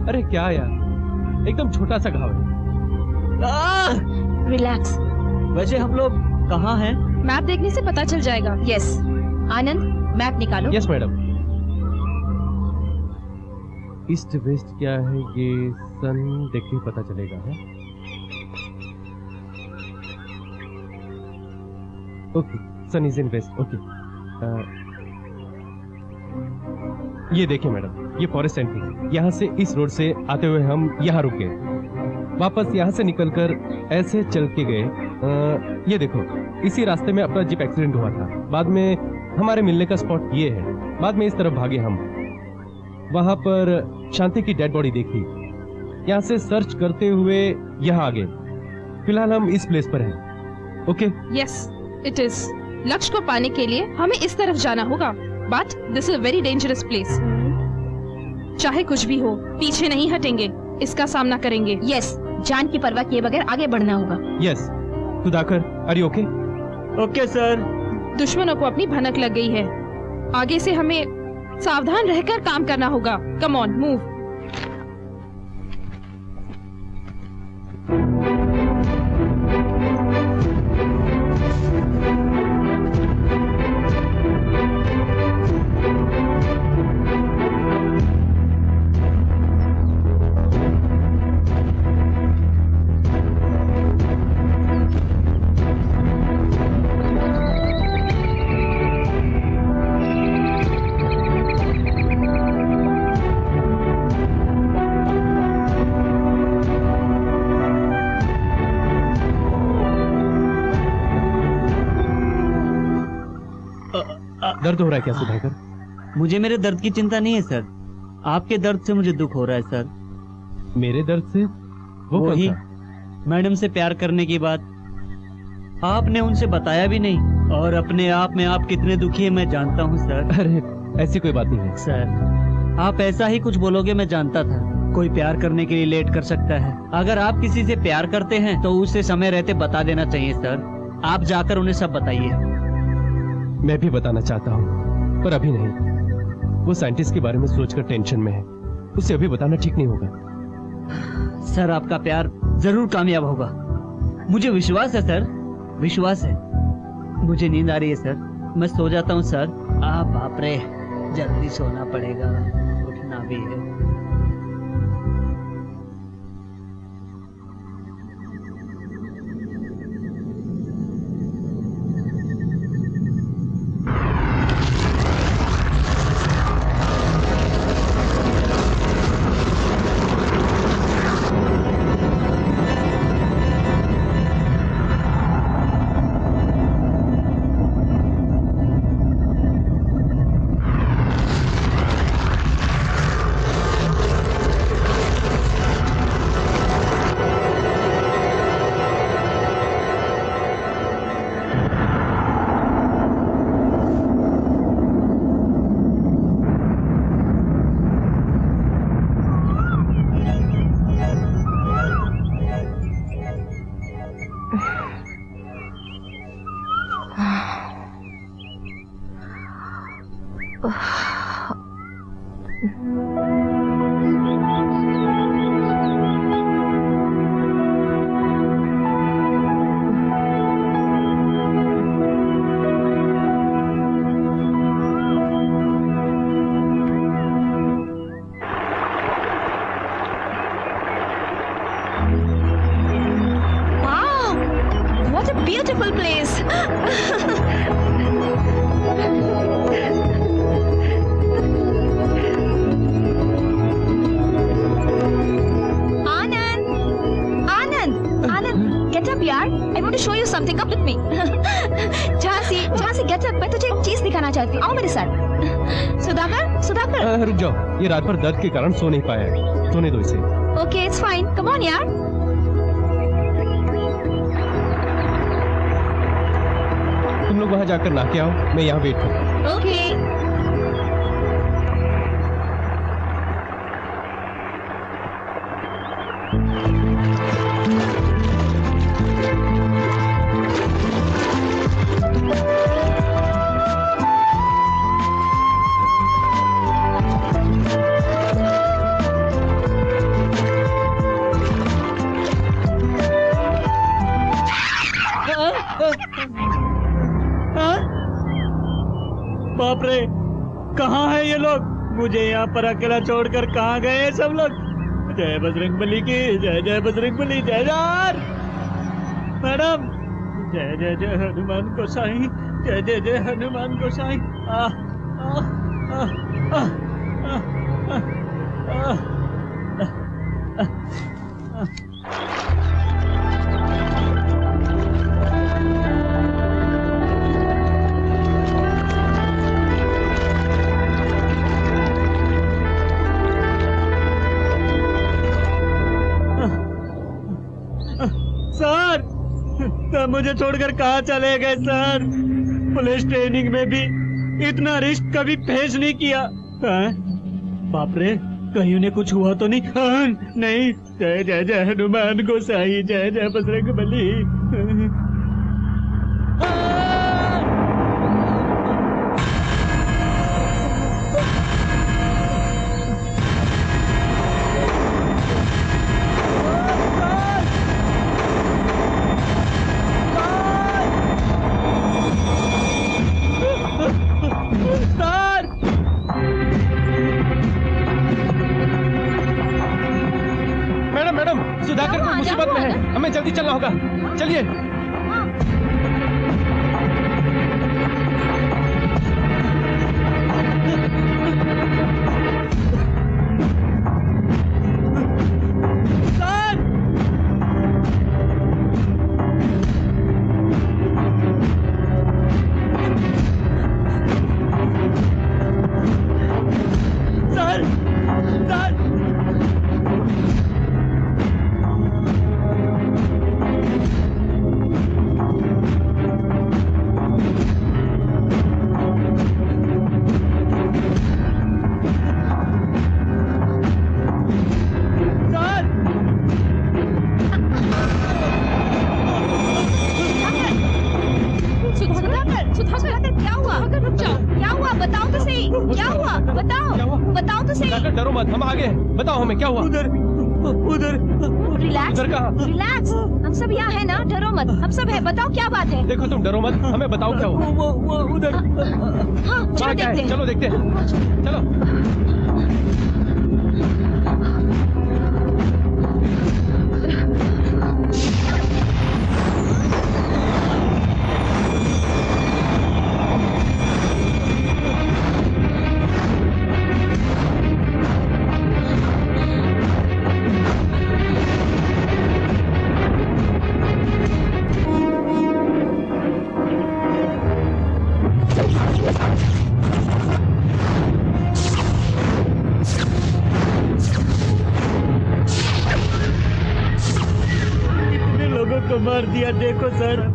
Speaker 3: अरे क्या यार, एकदम छोटा सा घाव है।
Speaker 6: रिलैक्स।
Speaker 9: वैसे हम लोग कहाँ हैं?
Speaker 1: मैप देखने से पता चल जाएगा।
Speaker 6: यस। आनंद, मैप निकालो।
Speaker 3: Yes madam. ईस्ट वेस्ट क्या है ये सन देख के पता चलेगा है? Okay, sun is in west. Okay, ये देखिए मैडम, ये फॉरेस्ट एंट्री। यहाँ से इस रोड से आते हुए हम यहाँ रुक गए, वापस यहाँ से निकलकर ऐसे चल के गए। ये देखो, इसी रास्ते में अपना जीप एक्सीडेंट हुआ था। बाद में हमारे मिलने का स्पॉट ये है। बाद में इस तरफ भागे हम, वहां पर शांति की डेड बॉडी देखी। यहाँ से सर्च करते हुए यहाँ आ गए। फिलहाल हम इस प्लेस पर हैं। ओके?
Speaker 1: Yes, it is. लक्ष्य को पाने के लिए हमें इस तरफ जाना होगा, but this is a very dangerous place. चाहे कुछ भी हो, पीछे नहीं हटेंगे, इसका सामना करेंगे।
Speaker 6: यस, जान की परवाह किए बगैर आगे बढ़ना होगा।
Speaker 3: Yes. Sudhakar, are you okay?
Speaker 9: Okay sir.
Speaker 1: दुश्मनों को अपनी भनक लग गई है। आगे से हमें सावधान रहकर काम करना होगा। Come on, move.
Speaker 3: दर्द हो रहा है क्या सुधाकर?
Speaker 9: मुझे मेरे दर्द की चिंता नहीं है सर, आपके दर्द से मुझे दुख हो रहा है सर।
Speaker 3: मेरे दर्द से? वो
Speaker 9: वही,
Speaker 3: कौन सा?
Speaker 9: मैडम से प्यार करने के बाद आपने उनसे बताया भी नहीं, और अपने आप में आप कितने दुखी है मैं जानता हूँ सर।
Speaker 3: अरे ऐसी कोई बात नहीं है
Speaker 9: सर, आप ऐसा ही कुछ बोलोगे मैं जानता था। कोई प्यार करने के लिए लेट कर सकता है। अगर आप किसी से प्यार करते हैं तो उसे समय रहते बता देना चाहिए सर। आप जाकर उन्हें सब बताइए।
Speaker 3: मैं भी बताना चाहता हूँ, पर अभी नहीं। वो साइंटिस्ट के बारे में सोचकर टेंशन में है, उसे अभी बताना ठीक नहीं होगा।
Speaker 9: सर, आपका प्यार जरूर कामयाब होगा, मुझे विश्वास है सर, विश्वास है। मुझे नींद आ रही है सर, मैं सो जाता हूँ सर। बाप रे, जल्दी सोना पड़ेगा, उठना भी है।
Speaker 6: Beautiful place. Get up यार, I want to show you something. Come with me. Jhansi get up. मैं तुझे एक चीज दिखाना चाहती हूँ. आओ मेरे साथ. सुधाकर.
Speaker 3: रुक जाओ, ये रात भर दर्द के कारण सो नहीं पाया है, सोने दो इसे।
Speaker 6: Okay, it's fine. Come on यार.
Speaker 3: तुम लोग वहाँ जाकर नहा के आओ, मैं यहाँ वेट करूँ।
Speaker 6: Okay.
Speaker 9: बाप रे, कहाँ है ये लोग? मुझे यहाँ पर अकेला छोड़कर कहाँ गए हैं सब लोग? जय बजरंगबली की जय, जय बजरंगबली जय जय। मैडम, जय जय जय हनुमान गोसाई, जय जय जय हनुमान गोसाई। आ आ आ आ आ आ सर, सर मुझे छोड़कर कहाँ चले गए सर? पुलिस ट्रेनिंग में भी इतना रिस्क कभी फेस नहीं किया। बाप रे, कहीं उन्हें कुछ हुआ तो नहीं? नहीं। जय जय जय हनुमान गोसाई, जय जय बजरंगबली।
Speaker 3: सुधाकर को मुसीबत में है, हमें जल्दी चलना होगा। चलिए। डरो मत, हम आगे हैं। बताओ हमें क्या हुआ?
Speaker 9: उधर उधर।
Speaker 6: रिलैक्स,
Speaker 3: उधर कहाँ?
Speaker 6: रिलैक्स, हम सब यहाँ है ना, डरो मत, हम सब है। बताओ क्या बात है?
Speaker 3: देखो तुम डरो मत, हमें बताओ क्या हुआ?
Speaker 9: वो उधर।
Speaker 6: हाँ, चलो देखते हैं।
Speaker 3: चलो देखते हैं, चलो।
Speaker 9: को मार दिया, देखो सर।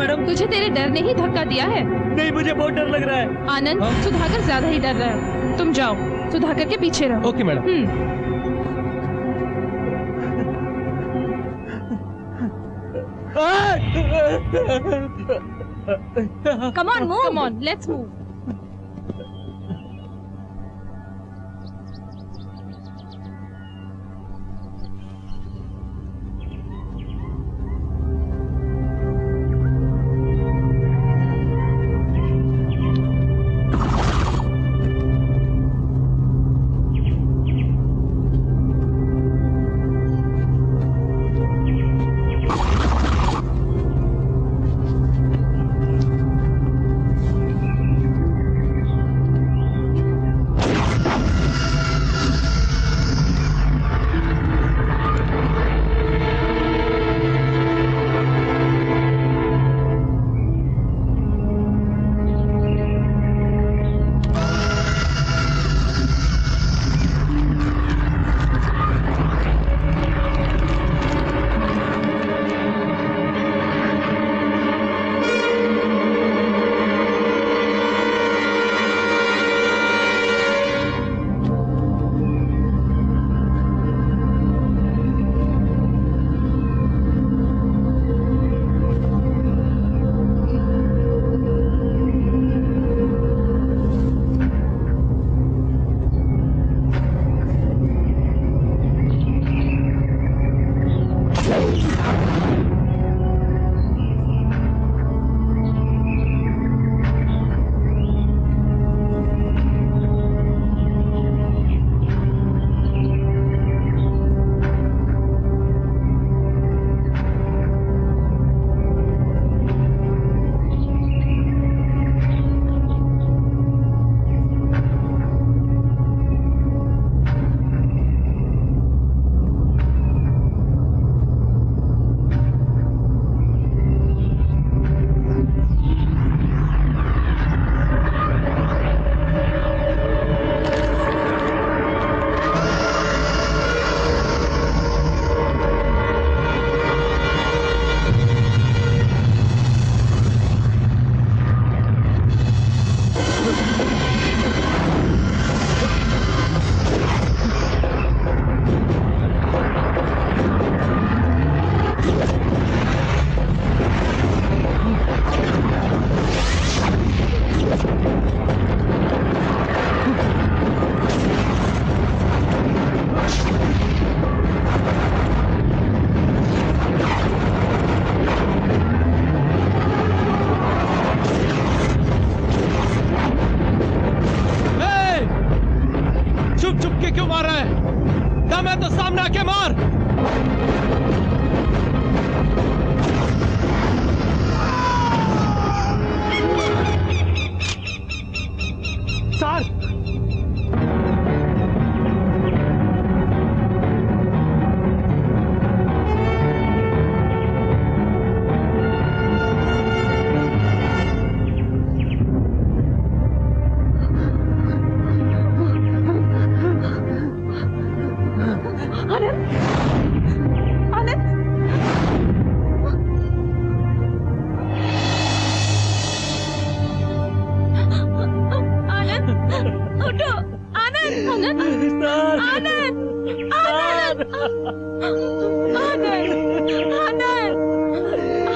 Speaker 9: मैडम।
Speaker 1: तुझे तेरे डर ने ही धक्का दिया है।
Speaker 9: नहीं, मुझे बहुत डर लग रहा है।
Speaker 1: आनंद, सुधाकर ज्यादा ही डर रहा है। तुम जाओ, सुधाकर के पीछे रहो।
Speaker 3: Okay madam.
Speaker 6: Come on move.
Speaker 1: Come on, let's move.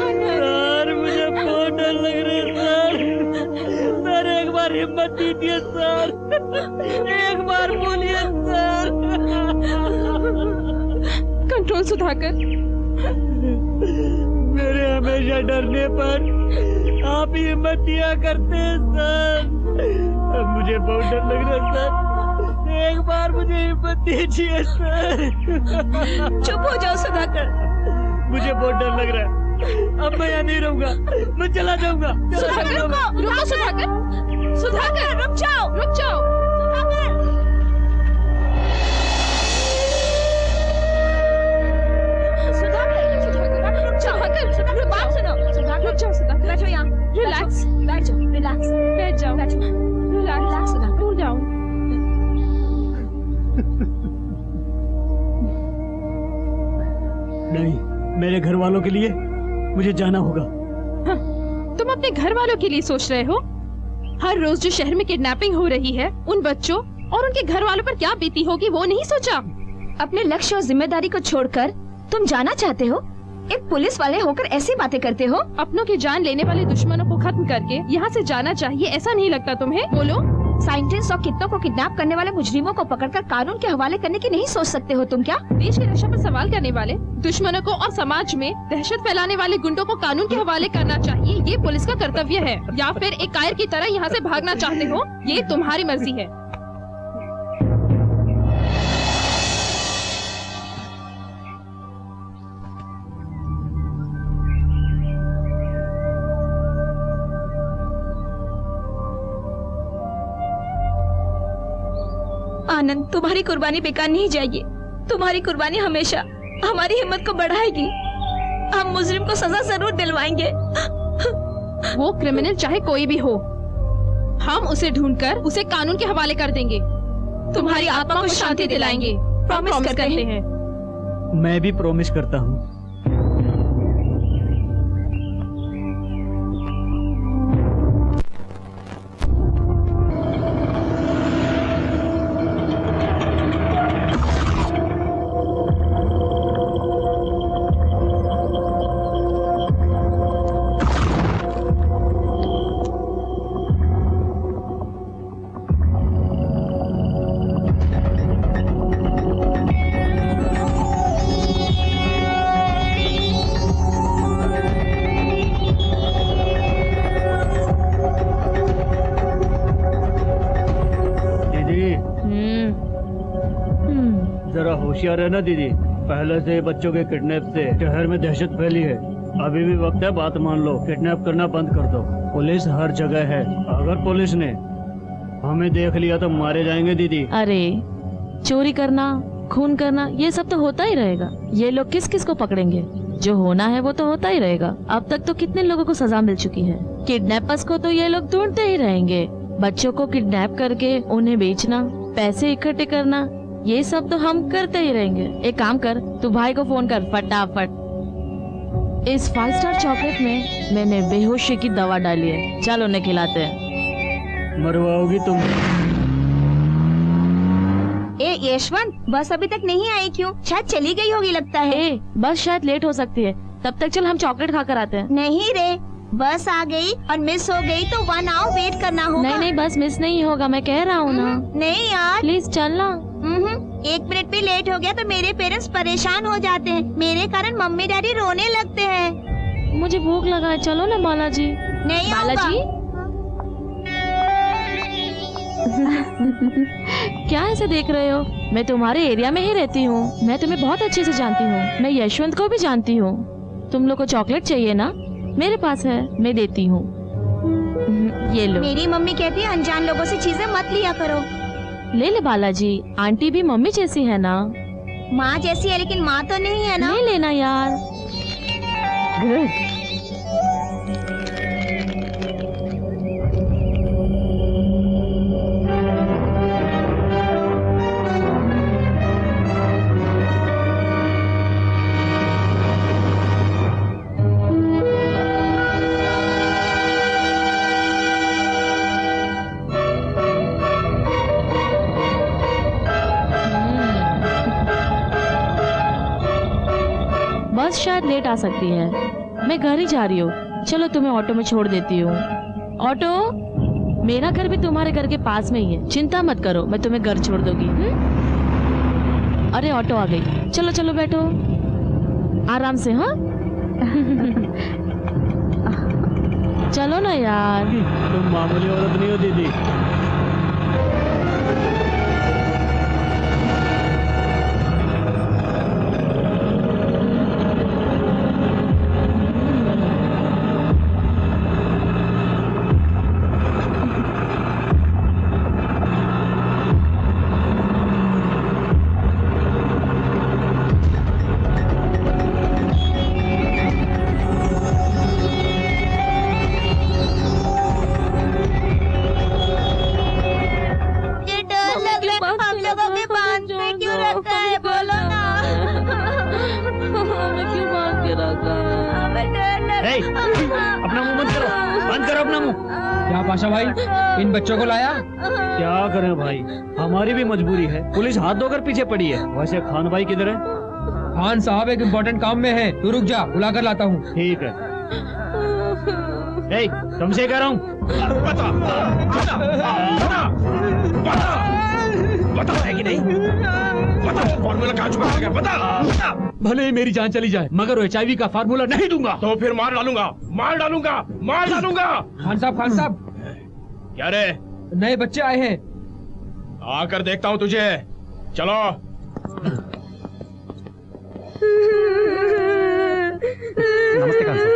Speaker 9: Sir मुझे बहुत डर लग रहा है सर एक बार हिम्मत दीजिए सर, एक बार बोलिए सर।
Speaker 1: कंट्रोल सुधाकर।
Speaker 9: मेरे हमेशा डरने पर आप ही हिम्मत दिया करते हैं सर। अब मुझे बहुत डर लग रहा है सर, एक बार मुझे हिम्मत दीजिए सर।
Speaker 6: चुप हो जाओ सुधाकर।
Speaker 9: मुझे बहुत डर लग रहा है, अब मैं यहाँ नहीं रहूंगा, मैं चला जाऊंगा।
Speaker 1: सुधाकर रुको, रुको सुधाकर, सुधाकर रुक जाओ, रुक जाओ। सुधाकर, सुधाकर रुक जाओ, सुधाकर बात सुनो, सुधाकर रुक जाओ, सुधाकर बैठो यहाँ, रिलैक्स, बैठ जाओ, रिलैक्स, बैठ जाओ, बैठो, रिलैक्स, सुधाकर, कूल डाउन।
Speaker 9: नहीं, मेरे घर वालों के लिए मुझे जाना होगा।
Speaker 1: हाँ, तुम अपने घर वालों के लिए सोच रहे हो? हर रोज जो शहर में किडनैपिंग हो रही है, उन बच्चों और उनके घर वालों पर क्या बीती होगी वो नहीं सोचा?
Speaker 6: अपने लक्ष्य और जिम्मेदारी को छोड़कर तुम जाना चाहते हो? एक पुलिस वाले होकर ऐसी बातें करते हो?
Speaker 1: अपनों की जान लेने वाले दुश्मनों को खत्म करके यहाँ से जाना चाहिए, ऐसा नहीं लगता तुम्हें? बोलो।
Speaker 6: साइंटिस्ट और कितनों को किडनैप करने वाले मुजरिमों को पकड़कर कानून के हवाले करने की नहीं सोच सकते हो तुम क्या?
Speaker 1: देश की रक्षा पर सवाल करने वाले दुश्मनों को और समाज में दहशत फैलाने वाले गुंडों को कानून के हवाले करना चाहिए, ये पुलिस का कर्तव्य है। या फिर एक कायर की तरह यहाँ से भागना चाहते हो, ये तुम्हारी मर्जी है।
Speaker 6: आनंद, तुम्हारी कुर्बानी बेकार नहीं जाएगी। तुम्हारी कुर्बानी हमेशा हमारी हिम्मत को बढ़ाएगी। हम मुजरिम को सजा जरूर दिलवाएंगे।
Speaker 1: वो क्रिमिनल चाहे कोई भी हो, हम उसे ढूंढकर उसे कानून के हवाले कर देंगे। तुम्हारी आत्मा को शांति दिलाएंगे। प्रॉमिस करते हैं।
Speaker 9: मैं भी प्रॉमिस करता हूँ। जरा होशियार रहना दीदी, पहले से बच्चों के किडनैप से शहर में दहशत फैली है। अभी भी वक्त है, बात मान लो, किडनैप करना बंद कर दो। पुलिस हर जगह है, अगर पुलिस ने हमें देख लिया तो मारे जाएंगे दीदी।
Speaker 10: अरे चोरी करना, खून करना, ये सब तो होता ही रहेगा। ये लोग किस किस को पकड़ेंगे? जो होना है वो तो होता ही रहेगा। अब तक तो कितने लोगों को सजा मिल चुकी है। किडनैपर्स को तो ये लोग ढूंढते ही रहेंगे। बच्चों को किडनैप करके उन्हें बेचना, पैसे इकट्ठे करना, ये सब तो हम करते ही रहेंगे। एक काम कर, तू भाई को फोन कर फटाफट। इस 5 स्टार चॉकलेट में मैंने बेहोशी की दवा डाली है, चल उन्हें खिलाते हैं।
Speaker 9: मरवाओगी तुम।
Speaker 6: ए यशवंत, बस अभी तक नहीं आई क्यों? शायद चली गई होगी लगता है।
Speaker 10: ए, बस शायद लेट हो सकती है, तब तक चल हम चॉकलेट खा कर आते हैं।
Speaker 6: नहीं रे, बस आ गई और मिस हो गई तो 1 आवर वेट करना होगा।
Speaker 10: नहीं नहीं, बस मिस नहीं होगा, मैं कह रहा हूँ ना।
Speaker 6: नहीं यार,
Speaker 10: प्लीज चलना।
Speaker 6: 1 मिनट भी लेट हो गया तो मेरे पेरेंट्स परेशान हो जाते हैं। मेरे कारण मम्मी डैडी रोने लगते हैं।
Speaker 10: मुझे भूख लगा है, चलो ना बालाजी।
Speaker 6: नहीं
Speaker 10: बालाजी क्या ऐसे देख रहे हो? मैं तुम्हारे एरिया में ही रहती हूँ, मैं तुम्हें बहुत अच्छे से जानती हूँ। मैं यशवंत को भी जानती हूँ। तुम लोग को चॉकलेट चाहिए ना? मेरे पास है, मैं देती हूँ। ये लो।
Speaker 6: मेरी मम्मी कहती है अनजान लोगों से चीजें मत लिया करो।
Speaker 10: ले ले बालाजी, आंटी भी मम्मी जैसी है ना।
Speaker 6: माँ जैसी है लेकिन माँ तो नहीं है ना।
Speaker 10: नहीं लेना यार। गुड। बस शायद लेट आ सकती है, मैं घर ही जा रही हूँ। चलो तुम्हें ऑटो में छोड़ देती हूँ। ऑटो, मेरा घर भी तुम्हारे घर के पास में ही है, चिंता मत करो, मैं तुम्हें घर छोड़ दूंगी। अरे ऑटो आ गई, चलो चलो बैठो आराम से। हाँ चलो ना यार।
Speaker 9: तुम मामूली औरत नहीं हो दीदी।
Speaker 7: अपना मुंह बंद करो, बंद करो अपना मुंह।
Speaker 2: क्या पाशा भाई, इन बच्चों को लाया?
Speaker 9: क्या करें भाई, हमारी भी मजबूरी है। पुलिस हाथ धोकर पीछे पड़ी है। वैसे खान भाई किधर है?
Speaker 2: खान साहब एक इम्पोर्टेंट काम में है, तू रुक जा, बुला कर लाता हूँ।
Speaker 9: ठीक है। ए, तुमसे कह रहा हूँ,
Speaker 5: बता है कि नहीं? बता फॉर्मूला कहाँ छुपा है? बता।
Speaker 4: भले ही मेरी जान चली जाए मगर HIV का फार्मूला नहीं दूंगा।
Speaker 5: तो फिर मार डालूंगा, मार डालूंगा, मार डालूंगा।
Speaker 2: खान साहब,
Speaker 5: क्या रे?
Speaker 2: नए बच्चे आए हैं।
Speaker 5: आकर देखता हूँ तुझे। चलो।
Speaker 3: नमस्ते खान साहब।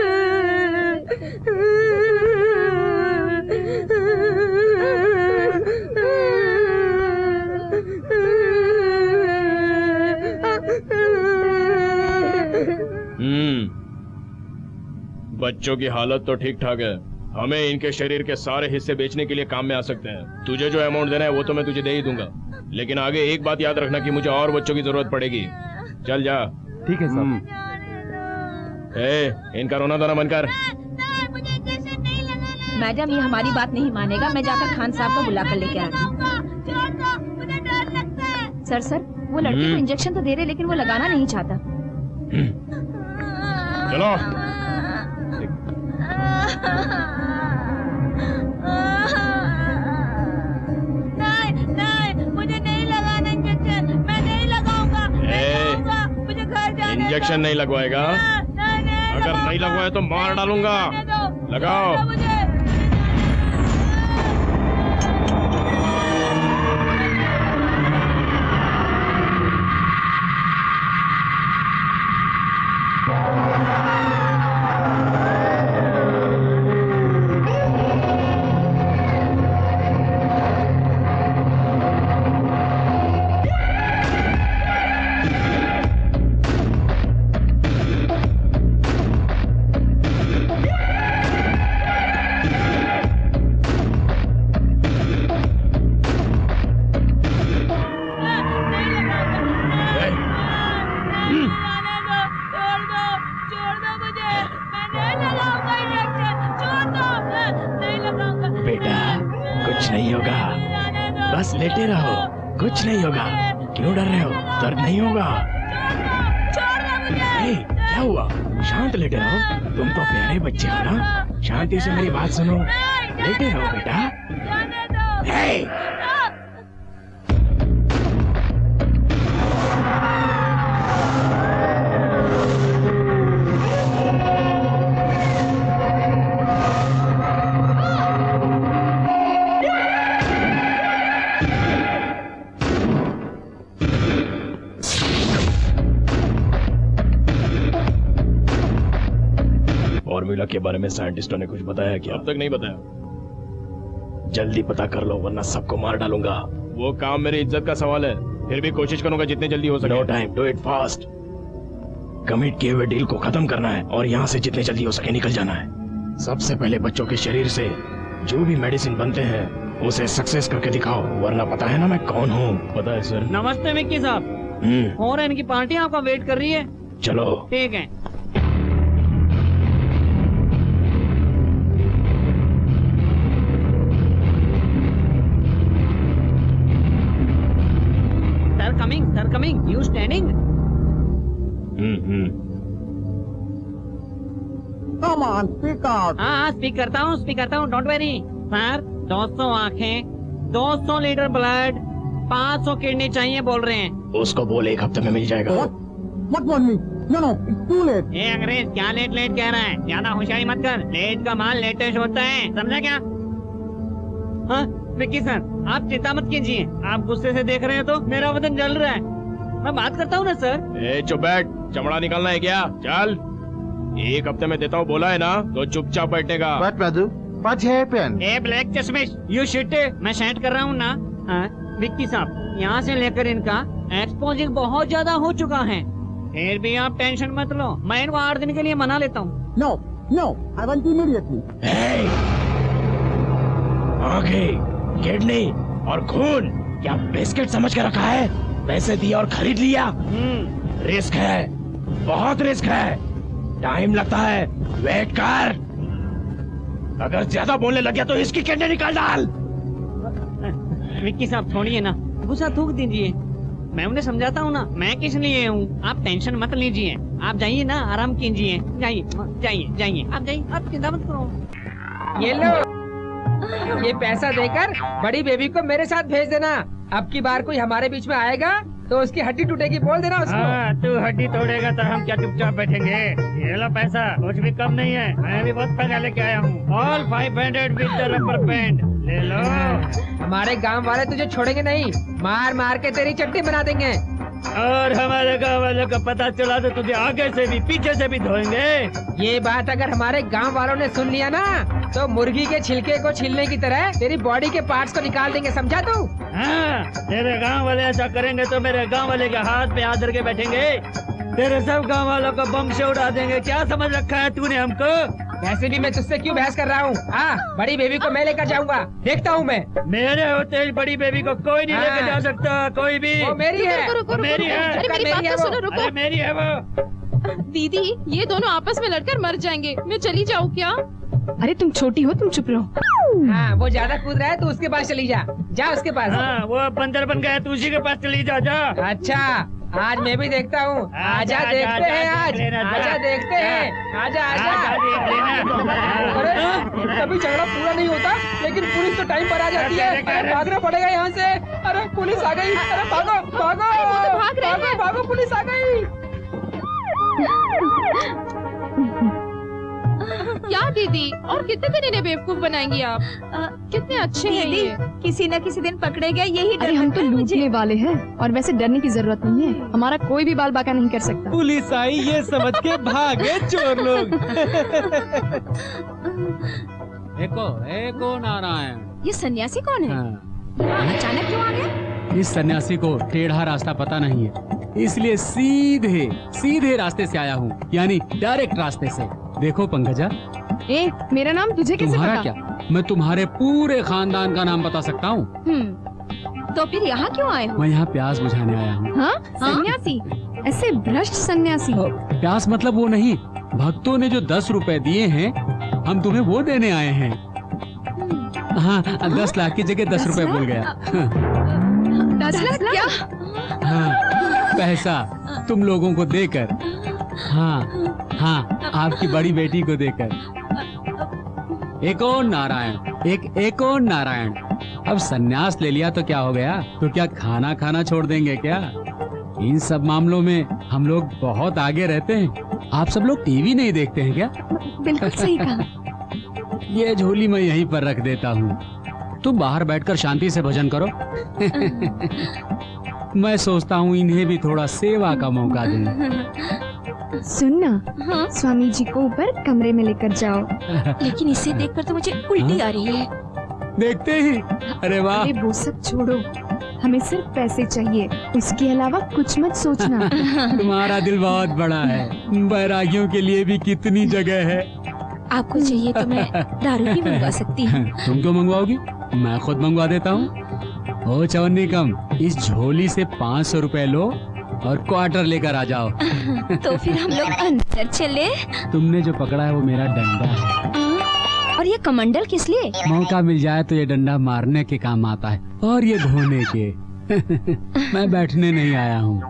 Speaker 5: बच्चों की हालत तो ठीक ठाक है। हमें इनके शरीर के सारे हिस्से बेचने के लिए काम में आ सकते हैं। तुझे जो अमाउंट देना है वो तो मैं तुझे दे ही दूंगा, लेकिन आगे एक बात याद रखना कि मुझे और बच्चों की जरूरत पड़ेगी। चल जा।
Speaker 3: ठीक है साहब।
Speaker 5: इनका रोना धोना बंद कर।
Speaker 6: मैडम ये हमारी बात नहीं मानेगा, मैं जाकर खान साहब को बुला कर लेके आती हूँ। सर वो लड़के को इंजेक्शन तो दे रहे लेकिन वो लगाना नहीं चाहता।
Speaker 5: चलो।
Speaker 6: नहीं, मुझे नहीं लगाना इंजेक्शन, मैं नहीं लगाऊंगा, मुझे घर जाने दो।
Speaker 5: इंजेक्शन नहीं लगवाएगा? अगर नहीं लगवाए तो मार डालूंगा। लगाओ।
Speaker 11: बस लेटे रहो, कुछ नहीं होगा। क्यों डर रहे हो? दर्द नहीं होगा। क्या हुआ? शांत लेटे रहो। तुम तो प्यारे बच्चे हो ना, शांति से मेरी बात सुनो। लेटे रहो बेटा।
Speaker 5: फॉर्मूला के बारे में साइंटिस्टों ने कुछ बताया क्या? अब तक नहीं बताया।
Speaker 11: जल्दी पता कर लो वरना सबको मार डालूंगा।
Speaker 5: वो काम मेरी इज्जत का सवाल है, फिर भी कोशिश करूंगा जितने जल्दी हो सके।
Speaker 11: No time, do it fast. Commit किए हुए डील को खत्म करना है और यहाँ से जितने जल्दी हो सके निकल जाना है। सबसे पहले बच्चों के शरीर से जो भी मेडिसिन बनते हैं उसे सक्सेस करके दिखाओ, वरना पता है ना मैं कौन हूँ।
Speaker 5: पता है सर।
Speaker 9: नमस्ते मिक्की साहब। और इनकी पार्टी आपका वेट कर रही है।
Speaker 11: चलो
Speaker 9: ठीक है। Sir coming. You standing?
Speaker 12: Come on, speak out.
Speaker 9: हाँ, स्पीक करता हूँ, डोंट वेरी। सर 200 आँखें, 200 लीटर ब्लड, 500 किडनी चाहिए बोल रहे हैं।
Speaker 11: उसको बोल 1 हफ्ते में मिल जाएगा।
Speaker 12: What want me? No, it's too late.
Speaker 9: ए अंग्रेज, क्या लेट कह रहा है? ज्यादा होशियारी मत कर। लेट का माल लेटेस्ट होता है, समझा क्या? हाँ विक्की सर, आप चिंता मत कीजिए। आप गुस्से से देख रहे हैं तो मेरा बदन जल रहा है। मैं बात करता हूँ ना सर।
Speaker 5: चुप बैठ, चमड़ा निकालना है क्या? चल, 1 हफ्ते में देता हूँ बोला है ना, तो चुपचाप बैठने का।
Speaker 12: What happened?
Speaker 9: ए ब्लैक चश्मिश, यू शिट। मैं सेट कर रहा हूँ ना। हाँ विक्की साहब, यहाँ से लेकर इनका एक्सपोजिंग बहुत ज्यादा हो चुका है। फिर भी आप टेंशन मत लो, मैं इनको 8 दिन के लिए मना लेता हूँ।
Speaker 12: No, I want immediately.
Speaker 11: आंखें, किडनी और खून क्या बिस्किट समझ के रखा है? पैसे दिए और खरीद लिया। रिस्क है, बहुत रिस्क है, टाइम लगता है। वेट कर। अगर ज्यादा बोलने लग गया तो इसकी किडनी निकाल डाल।
Speaker 7: विक्की साहब छोड़िए ना, गुस्सा थूक दीजिए। मैं उन्हें समझाता हूँ ना, मैं किस लिए हूँ। आप टेंशन मत लीजिए, आप जाइए ना, आराम कीजिए। जाइए जाइए जाइए, आप जाइए, आप चिंता मत करो।
Speaker 2: ये लो, ये पैसा देकर बड़ी बेबी को मेरे साथ भेज देना। अब की बार कोई हमारे बीच में आएगा तो उसकी हड्डी टूटेगी, बोल देना उसको।
Speaker 7: हाँ, तू हड्डी तोड़ेगा तो हम क्या चुपचाप बैठेंगे। ये लो पैसा, कुछ भी कम नहीं है। मैं भी बहुत पैसा लेके आया हूँ। All 500 with the rubber band, ले लो।
Speaker 2: हमारे गांव वाले तुझे छोड़ेंगे नहीं, मार मार के तेरी चट्टी बना देंगे।
Speaker 7: और हमारे गाँव वालों का पता चला तो तुझे आगे से भी पीछे से भी धोएंगे।
Speaker 2: ये बात अगर हमारे गांव वालों ने सुन लिया ना तो मुर्गी के छिलके को छीलने की तरह तेरी बॉडी के पार्ट्स को निकाल देंगे, समझा तू?
Speaker 7: हाँ, तेरे गांव वाले ऐसा करेंगे तो मेरे गांव वाले के हाथ पे हाथ धर के बैठेंगे। तेरे सब गांव वालों को बम से उड़ा देंगे। क्या समझ रखा है तूने हमको?
Speaker 2: वैसे भी मैं तुझसे क्यों बहस कर रहा हूँ? हाँ, बड़ी बेबी को मैं लेकर जाऊंगा, देखता हूँ मैं।
Speaker 7: मेरे होते इस बड़ी बेबी को कोई नहीं लेके जा सकता, कोई भी।
Speaker 2: वो मेरी है,
Speaker 7: मेरी है।
Speaker 1: अरे मेरी बात तो सुनो, रुको।
Speaker 7: अरे मेरी है वो।
Speaker 1: दीदी, ये दोनों आपस में लड़कर मर जाएंगे। मैं चली जाऊँ क्या?
Speaker 8: अरे तुम छोटी हो, तुम चुप रहो।
Speaker 2: हाँ, वो ज्यादा कूद रहा है, तू उसके पास चली जा, जा उसके पास।
Speaker 7: हाँ, वो बंदर बन गया, तू उसी के पास चली जा। जा।
Speaker 2: अच्छा, आज मैं भी देखता हूँ। आजा, देखते हैं आज। आजा, देखते हैं। आजा आजा। अरे कभी झगड़ा पूरा नहीं होता, लेकिन पुलिस तो टाइम पर आ जाती है। अरे भागना पड़ेगा यहाँ से। अरे पुलिस आ गई। अरे भागो भागो भागो भागो, पुलिस आ गई।
Speaker 1: क्या दीदी, और कितने दिन इन्हें बेवकूफ बनाएंगी आप? कितने अच्छे हैं ये।
Speaker 6: किसी न किसी दिन पकड़े गए, यही डर
Speaker 8: अरे हम
Speaker 6: लगता
Speaker 8: तो
Speaker 6: है मुझे।
Speaker 8: लूटने वाले हैं, और वैसे डरने की जरूरत नहीं है। हमारा कोई भी बाल बाका नहीं कर सकता।
Speaker 3: पुलिस आई ये समझ के भागे चोर लोग।
Speaker 13: एको नारायण,
Speaker 6: ये सन्यासी कौन है? यहाँ अचानक क्यों आ गया?
Speaker 13: इस सन्यासी को टेढ़ा रास्ता पता नहीं है, इसलिए सीधे रास्ते से आया हूँ, यानी डायरेक्ट रास्ते से। देखो पंकजा,
Speaker 8: ए, मेरा नाम तुझे कैसे
Speaker 13: तुम्हारा
Speaker 8: पता?
Speaker 13: क्या? मैं तुम्हारे पूरे खानदान का नाम बता सकता हूँ।
Speaker 6: तो फिर यहाँ क्यों आए हो?
Speaker 13: मैं यहाँ प्यास बुझाने आया हूँ।
Speaker 8: हाँ, सन्यासी? ऐसे भ्रष्ट सन्यासी?
Speaker 13: प्यास मतलब वो नहीं, भक्तों ने जो 10 रुपए दिए हैं, हम तुम्हें वो देने आए हैं। हाँ, 10 लाख की जगह 10 रुपए भूल गया।
Speaker 8: 10 लाख क्या?
Speaker 13: हाँ, पैसा तुम लोगों को देकर। हाँ, आपकी बड़ी बेटी को देकर। एक और नारायण। अब सन्यास ले लिया तो क्या हो गया? तो क्या खाना छोड़ देंगे क्या? इन सब मामलों में हम लोग बहुत आगे रहते हैं। आप सब लोग टीवी नहीं देखते हैं क्या?
Speaker 8: बिल्कुल सही कहा।
Speaker 13: ये झोली मैं यहीं पर रख देता हूँ, तुम बाहर बैठकर शांति से भजन करो। मैं सोचता हूँ इन्हें भी थोड़ा सेवा का मौका दूं।
Speaker 8: सुनना, स्वामी जी को ऊपर कमरे में लेकर जाओ।
Speaker 6: लेकिन इसे देखकर तो मुझे उल्टी आ रही है।
Speaker 13: देखते ही, अरे वाह।
Speaker 8: अरे वो सब छोड़ो, हमें सिर्फ पैसे चाहिए, उसके अलावा कुछ मत सोचना।
Speaker 13: तुम्हारा दिल बहुत बड़ा है, बैरागियों के लिए भी कितनी जगह है।
Speaker 6: आपको चाहिए तो मैं दारू भी मंगवा सकती हूँ।
Speaker 13: तुम क्यों मंगवाओगी? मैं खुद मंगवा देता हूँ। ओ चवन्नी कम, इस झोली से 500 रुपए लो और क्वार्टर लेकर आ जाओ।
Speaker 6: तो फिर हम लोग अंदर चले।
Speaker 13: तुमने जो पकड़ा है वो मेरा डंडा है।
Speaker 6: और ये कमंडल किस लिए?
Speaker 13: मौका मिल जाए तो ये डंडा मारने के काम आता है, और ये धोने के। मैं बैठने नहीं आया हूँ।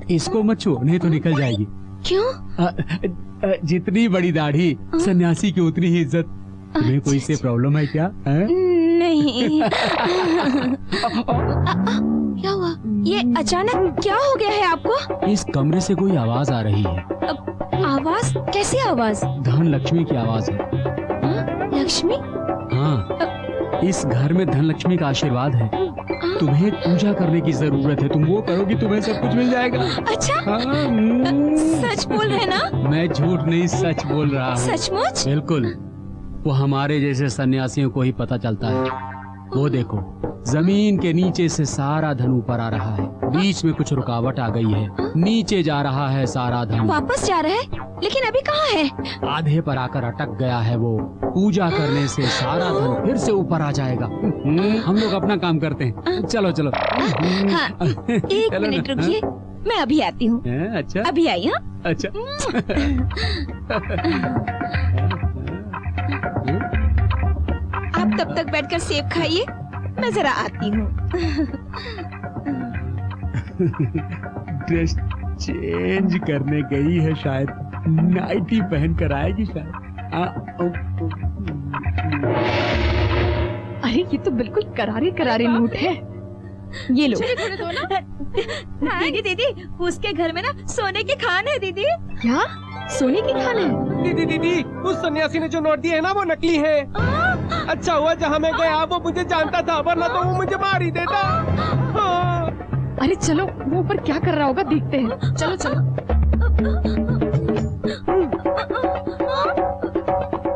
Speaker 13: इसको मत छुओ, नहीं तो निकल जाएगी।
Speaker 6: क्यों?
Speaker 13: जितनी बड़ी दाढ़ी सन्यासी की उतनी ही इज्जत। तुम्हें कोई से प्रॉब्लम है क्या?
Speaker 6: नहीं। क्या हुआ? ये अचानक क्या हो गया है आपको?
Speaker 13: इस कमरे से कोई आवाज आ रही है।
Speaker 6: आवाज? कैसी आवाज?
Speaker 13: धन लक्ष्मी की आवाज है।
Speaker 6: लक्ष्मी?
Speaker 13: हाँ, इस घर में धन लक्ष्मी का आशीर्वाद है। तुम्हें पूजा करने की जरूरत है, तुम वो करोगी तुम्हें सब कुछ मिल जाएगा।
Speaker 6: अच्छा? सच बोल रहे ना?
Speaker 13: मैं झूठ नहीं, सच बोल रहा हूँ।
Speaker 6: सचमुच?
Speaker 13: बिल्कुल। वो हमारे जैसे सन्यासियों को ही पता चलता है। वो देखो, जमीन के नीचे से सारा धन ऊपर आ रहा है, बीच में कुछ रुकावट आ गई है, नीचे जा रहा है सारा धन।
Speaker 6: वापस जा रहा है, लेकिन अभी कहाँ है?
Speaker 13: आधे पर आकर अटक गया है वो। पूजा करने से सारा धन फिर से ऊपर आ जाएगा। हम लोग अपना काम करते हैं, चलो चलो।
Speaker 6: हाँ, एक
Speaker 13: चलो
Speaker 6: मिनट
Speaker 13: ना,
Speaker 6: रुकिए, मैं अभी आती हूँ।
Speaker 13: अच्छा
Speaker 6: अभी आई। हाँ,
Speaker 13: अच्छा।
Speaker 6: आप तब तक बैठकर सेब खाइए, मैं जरा आती हूँ।
Speaker 13: ड्रेस चेंज करने गई है शायद, नाइटी पहन कर आएगी शायद।
Speaker 8: अरे ये तो बिल्कुल करारे करारे नोट है। ये लो।
Speaker 6: दीदी दीदी, उसके घर में ना सोने की खान है दीदी।
Speaker 8: क्या? सोने की खान है?
Speaker 3: दीदी दीदी, उस सन्यासी ने जो नोट दिए है ना वो नकली है। अच्छा हुआ जहाँ मैं गया वो मुझे जानता था, वरना तो वो मुझे मार ही देता। हाँ।
Speaker 8: अरे चलो, वो ऊपर क्या कर रहा होगा देखते हैं। चलो चलो।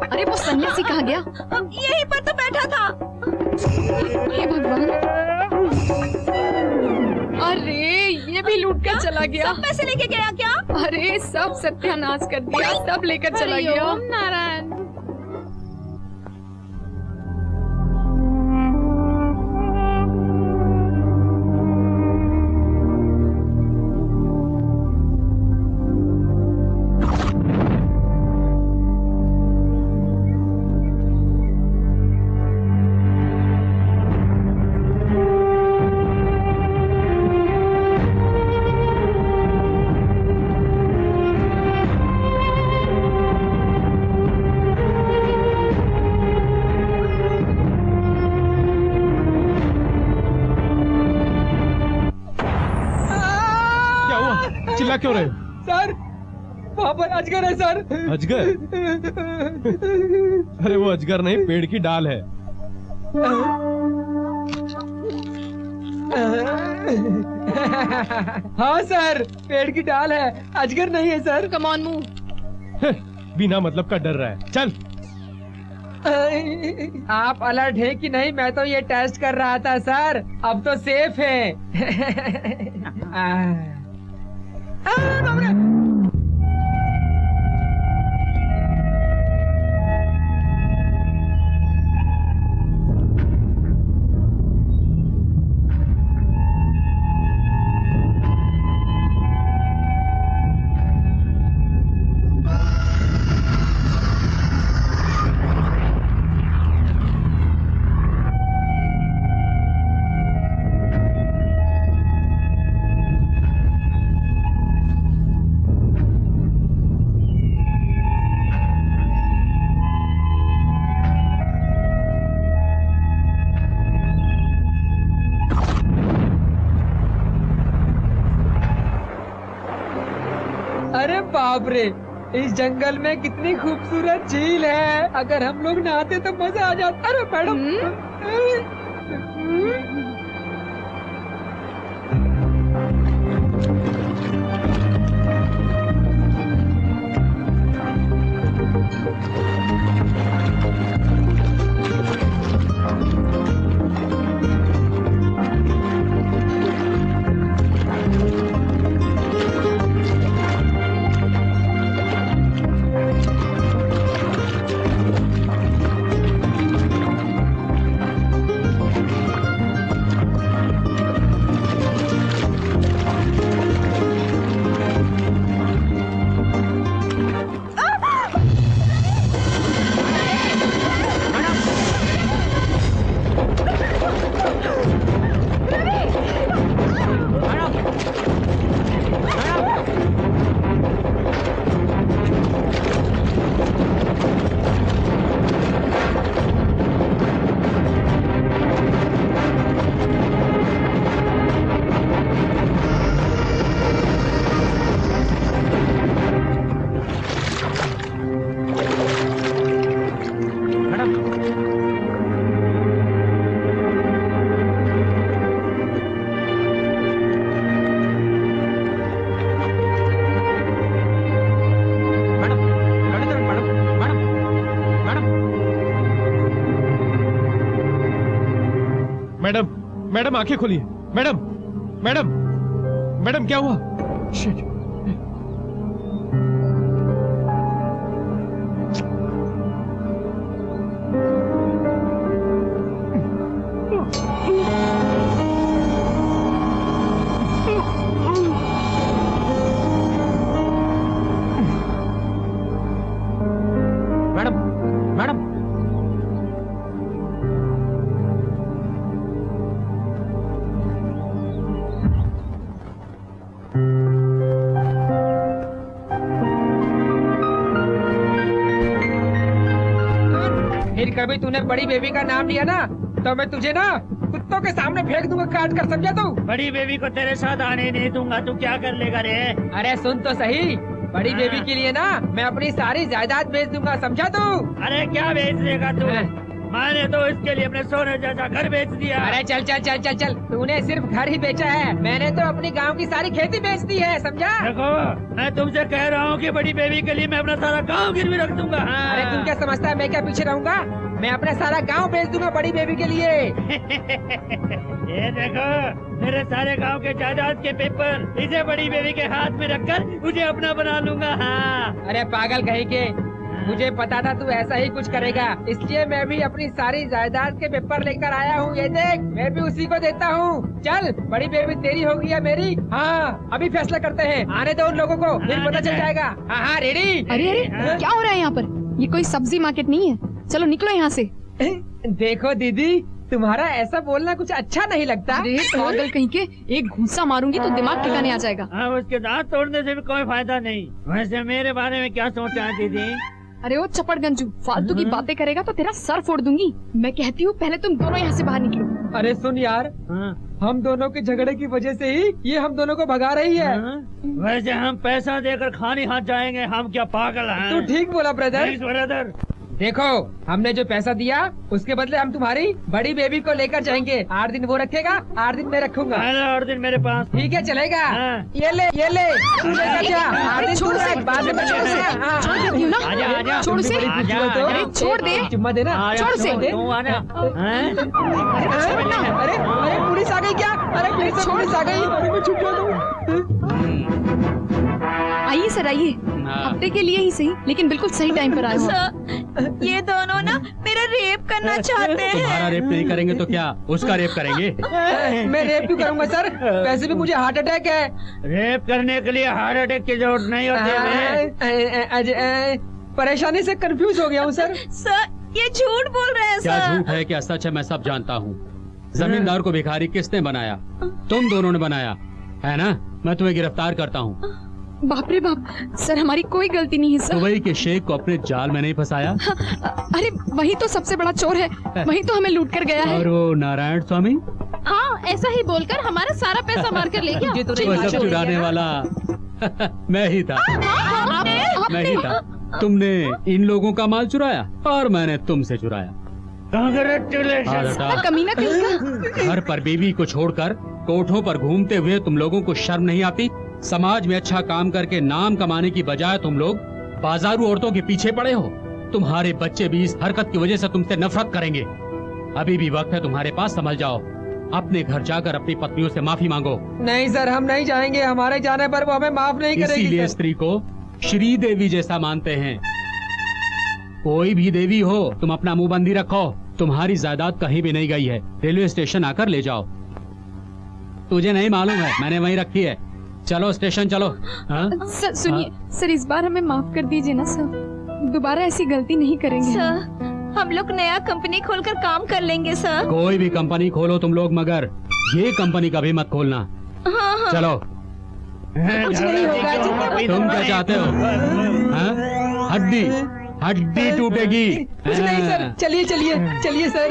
Speaker 8: अरे वो सन्यासी कहाँ गया?
Speaker 6: यहीं पर तो बैठा था।
Speaker 8: हे भगवान, अरे ये भी लूट कर चला गया।
Speaker 6: सब पैसे लेके गया क्या?
Speaker 8: अरे सब सत्यानाश कर दिया, सब लेकर चला गया।
Speaker 1: नारायण।
Speaker 3: चिल्ला क्यों रहे हो?
Speaker 2: सर, वहाँ पर अजगर है सर।
Speaker 3: अजगर? अरे वो अजगर नहीं, पेड़ की डाल है।
Speaker 2: हाँ सर, पेड़ की डाल है, अजगर नहीं है सर।
Speaker 1: Come on move.
Speaker 3: बिना मतलब का डर रहा है। चल।
Speaker 2: आप अलर्ट है कि नहीं? मैं तो ये टेस्ट कर रहा था सर, अब तो सेफ है। अरे बाप रे, इस जंगल में कितनी खूबसूरत झील है। अगर हम लोग नहाते तो मजा आ जाता। अरे मैडम,
Speaker 3: मैडम मैडम आंखें खोलिए। मैडम मैडम मैडम क्या हुआ? Shit.
Speaker 2: मैडम मैडम फिर कभी तूने बड़ी बेबी का नाम लिया ना तो मैं तुझे ना कुत्तों के सामने फेंक दूंगा, काट कर, समझा तू?
Speaker 7: बड़ी बेबी को तेरे साथ आने नहीं दूंगा। तू क्या कर लेगा रे?
Speaker 2: अरे सुन तो सही, बड़ी बेबी के लिए ना मैं अपनी सारी जायदाद बेच दूंगा, समझा तू?
Speaker 7: अरे क्या बेच देगा तू? मैंने तो इसके लिए अपने सोने जैसा घर बेच दिया।
Speaker 2: अरे चल चल चल चल चल, तूने सिर्फ घर ही बेचा है, मैंने तो अपनी गांव की सारी खेती बेच दी है, समझा?
Speaker 7: देखो मैं तुमसे कह रहा हूँ कि बड़ी बेबी के लिए मैं अपना सारा गांव गिरवी रख दूंगा।
Speaker 2: अरे तुम क्या समझता है मैं क्या पीछे रहूंगा? मैं अपना सारा गांव बेच दूंगा बड़ी बेबी के लिए।
Speaker 7: ये देखो मेरे सारे गांव के जायदाद के पेपर इसे बड़ी बेबी के हाथ में रखकर मुझे अपना बना लूंगा। हाँ।
Speaker 2: अरे पागल कहीं के, मुझे पता था तू ऐसा ही कुछ करेगा, इसलिए मैं भी अपनी सारी जायदाद के पेपर लेकर आया हूँ। ये देख, मैं भी उसी को देता हूँ। चल, बड़ी बेबी तेरी होगी या मेरी? हाँ, अभी फैसला करते हैं। आने दो उन लोगों को, फिर पता चल जाएगा। हाँ हाँ रेडी।
Speaker 8: अरे अरे क्या हो रहा है यहाँ पर? ये कोई सब्जी मार्केट नहीं है, चलो निकलो यहाँ से।
Speaker 2: देखो दीदी, तुम्हारा ऐसा बोलना कुछ अच्छा नहीं लगता।
Speaker 8: अरे पागल कहीं के, एक घूंसा मारूंगी तो दिमाग ठिकाने आ जाएगा।
Speaker 7: हाँ, उसके दांत तोड़ने से भी कोई फायदा नहीं। वैसे मेरे बारे में क्या सोचा है दीदी?
Speaker 8: अरे ओ चपड़ गंजू, फालतू की बातें करेगा तो तेरा सर फोड़ दूंगी। मैं कहती हूँ पहले तुम दोनों यहाँ से बाहर निकलो।
Speaker 2: अरे सुन यार, हम दोनों के झगड़े की वजह से ही ये हम दोनों को भगा रही है।
Speaker 7: वैसे हम पैसा देकर खाली हाथ जाएंगे, हम क्या पागल हैं?
Speaker 2: तू ठीक बोला ब्रदर।
Speaker 7: ब्रदर
Speaker 2: देखो, हमने जो पैसा दिया उसके बदले हम तुम्हारी बड़ी बेबी को लेकर जाएंगे। 8 दिन वो रखेगा, 8 दिन मैं रखूंगा।
Speaker 7: 8 दिन मेरे पास।
Speaker 2: ठीक है, चलेगा। ये ले तू लेकर जा। 8 दिन
Speaker 8: छोड़ से,
Speaker 2: बाद में
Speaker 8: छोड़ से, छोड़ देती हूँ ना।
Speaker 7: आजा,
Speaker 8: छोड़ से, अरे छोड़ दे,
Speaker 2: चुम्मा देना,
Speaker 8: छोड़ से।
Speaker 2: अरे अरे पुलिस आ गई क्या? अरे फिर से पुलिस आ गई। अरे मैं छुप जाता
Speaker 8: आइए सर आइए, हफ्ते के लिए ही सही, लेकिन बिल्कुल सही टाइम पर आए हो।
Speaker 6: सर, ये दोनों ना मेरा रेप करना चाहते हैं।
Speaker 4: तुम्हारा रेप नहीं करेंगे तो क्या, उसका रेप करेंगे?
Speaker 2: मैं रेप क्यों करूंगा सर? वैसे भी मुझे हार्ट अटैक है।
Speaker 7: रेप करने के लिए हार्ट अटैक की जरूरत नहीं होती है।
Speaker 2: परेशानी से कंफ्यूज हो गया हूँ सर।
Speaker 6: सर, ये झूठ बोल रहे हैं
Speaker 4: क्या
Speaker 6: सर।
Speaker 4: झूठ है क्या सच है मैं सब जानता हूँ। जमींदार को भिखारी किसने बनाया? तुम दोनों ने बनाया है ना? मैं तुम्हें गिरफ्तार करता हूँ।
Speaker 8: बाप रे बाप, सर हमारी कोई गलती नहीं है सर।
Speaker 4: दुबई के शेख को अपने जाल में नहीं फंसाया?
Speaker 8: अरे वही तो सबसे बड़ा चोर है, वही तो हमें लूट कर गया है।
Speaker 4: और वो नारायण स्वामी?
Speaker 1: हाँ, ऐसा ही बोलकर हमारा सारा पैसा मार कर ले गया।
Speaker 4: वो सब चुराने वाला मैं ही था। मैं ही था। तुमने इन लोगों का माल चुराया और मैंने तुमसे चुराया।
Speaker 8: कमीना कहीं का।
Speaker 4: घर पर बीवी को छोड़कर कोठों पर घूमते हुए तुम लोगों को शर्म नहीं आती? समाज में अच्छा काम करके नाम कमाने की बजाय तुम लोग बाजारू औरतों के पीछे पड़े हो। तुम्हारे बच्चे भी इस हरकत की वजह से तुमसे नफरत करेंगे। अभी भी वक्त है तुम्हारे पास, समझ जाओ। अपने घर जाकर अपनी पत्नियों से माफी मांगो।
Speaker 2: नहीं सर, हम नहीं जाएंगे। हमारे जाने पर वो हमें माफ नहीं करेगी।
Speaker 4: इसीलिए स्त्री को श्री देवी जैसा मानते हैं। कोई भी देवी हो, तुम अपना मुंह बंदी रखो। तुम्हारी जायदाद कहीं भी नहीं गई है, रेलवे स्टेशन आकर ले जाओ। तुझे नहीं मालूम है, मैंने वहीं रखी है। चलो स्टेशन चलो।
Speaker 8: सर सुनिए, सर इस बार हमें माफ कर दीजिए ना सर, दोबारा ऐसी गलती नहीं करेंगे।
Speaker 6: सर, हम लोग नया कंपनी खोलकर काम कर लेंगे सर।
Speaker 4: कोई भी कंपनी खोलो तुम लोग, मगर ये कंपनी कभी मत खोलना।
Speaker 6: हाँ।
Speaker 4: चलो।
Speaker 2: कुछ नहीं होगा।
Speaker 4: तुम क्या चाहते हो? हड्डी हड्डी टूटेगी।
Speaker 2: कुछ नहीं सर, चलिए चलिए चलिए सर।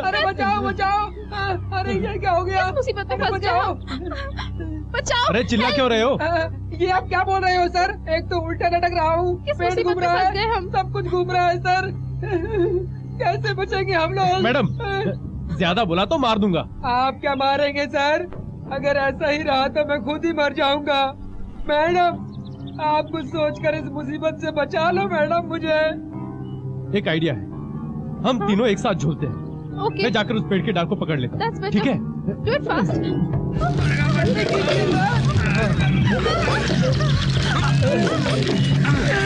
Speaker 2: अरे बचाओ बचाओ। अरे ये क्या हो गया?
Speaker 1: मुसीबत में फंस गया। बचाओ।
Speaker 3: अरे चिल्ला क्यों रहे हो?
Speaker 2: ये आप क्या बोल रहे हो सर? एक तो उल्टा लटक रहा हूँ,
Speaker 1: किस
Speaker 2: पेट
Speaker 1: मुसीबत
Speaker 2: घूम
Speaker 1: में
Speaker 2: रहा
Speaker 1: फंस
Speaker 2: है,
Speaker 1: गए हम?
Speaker 2: सब कुछ घूम रहा है सर। कैसे बचेंगे हम लोग?
Speaker 3: मैडम ज्यादा बोला तो मार दूंगा।
Speaker 2: आप क्या मारेंगे सर? अगर ऐसा ही रहा तो मैं खुद ही मर जाऊंगा। मैडम आप कुछ सोचकर इस मुसीबत से बचा लो मैडम मुझे।
Speaker 3: एक आइडिया है, हम तीनों एक साथ झूलते हैं।
Speaker 1: Okay.
Speaker 3: मैं जाकर उस पेड़ की डाल को पकड़ लेता
Speaker 1: That's
Speaker 3: हूँ,
Speaker 1: better.
Speaker 3: ठीक है?
Speaker 1: Do it fast.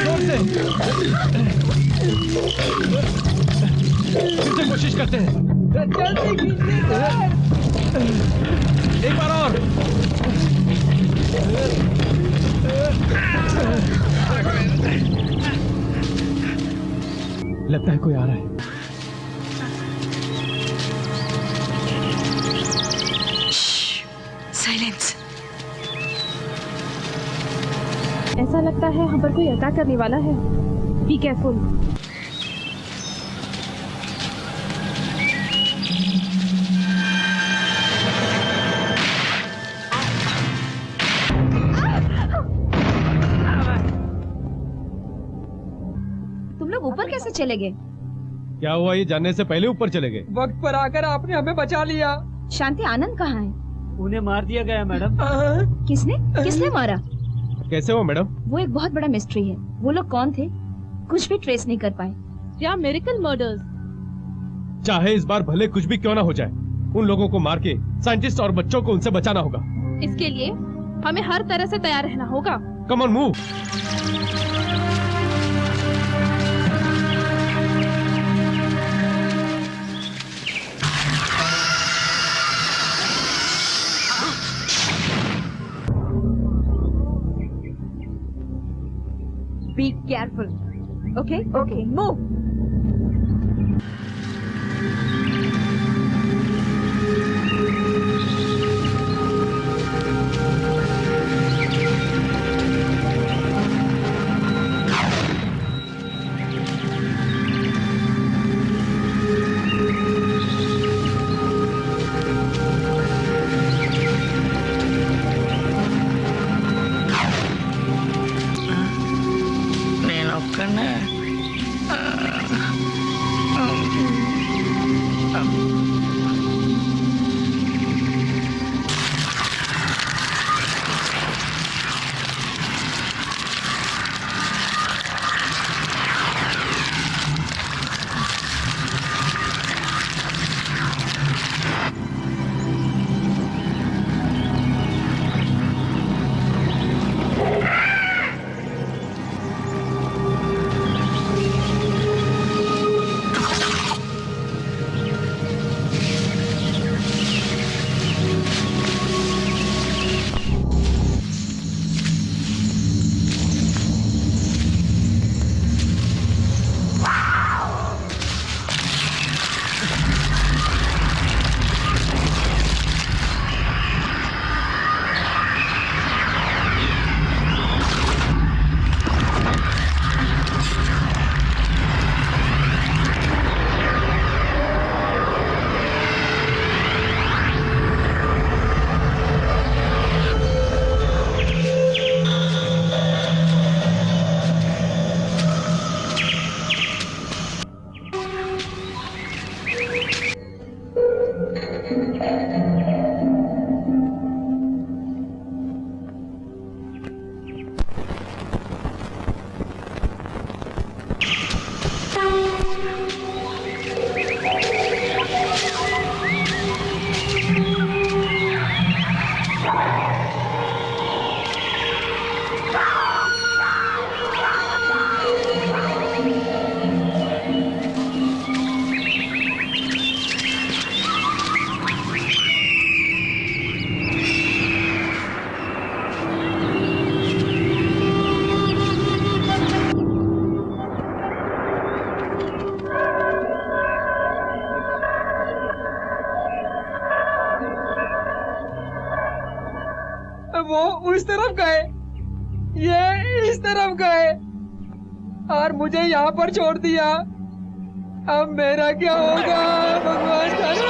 Speaker 3: जोर से। फिर से कोशिश करते हैं।
Speaker 2: जल्दी कीजिए सर।
Speaker 3: एक बार और। लगता है कोई आ रहा है।
Speaker 6: साइलेंस।
Speaker 1: ऐसा लगता है हम पर कोई अटैक करने वाला है। Be careful.
Speaker 6: तुम लोग ऊपर कैसे चले गए?
Speaker 3: क्या हुआ, ये जानने से पहले ऊपर चले गए?
Speaker 2: वक्त पर आकर आपने हमें बचा लिया।
Speaker 6: शांति आनंद कहाँ है?
Speaker 9: उन्हें मार दिया गया मैडम।
Speaker 6: किसने किसने मारा?
Speaker 3: कैसे हो मैडम?
Speaker 6: वो एक बहुत बड़ा मिस्ट्री है। वो लोग कौन थे? कुछ भी ट्रेस नहीं कर पाए।
Speaker 1: या मिरेकल मर्डर्स।
Speaker 3: चाहे इस बार भले कुछ भी क्यों ना हो जाए, उन लोगों को मार के साइंटिस्ट और बच्चों को उनसे बचाना होगा।
Speaker 1: इसके लिए हमें हर तरह से तैयार रहना होगा।
Speaker 3: Come on move.
Speaker 6: Be careful. Okay? Okay. Move.
Speaker 2: वो उस तरफ गए, ये इस तरफ गए और मुझे यहाँ पर छोड़ दिया। अब मेरा क्या होगा भगवान जाने।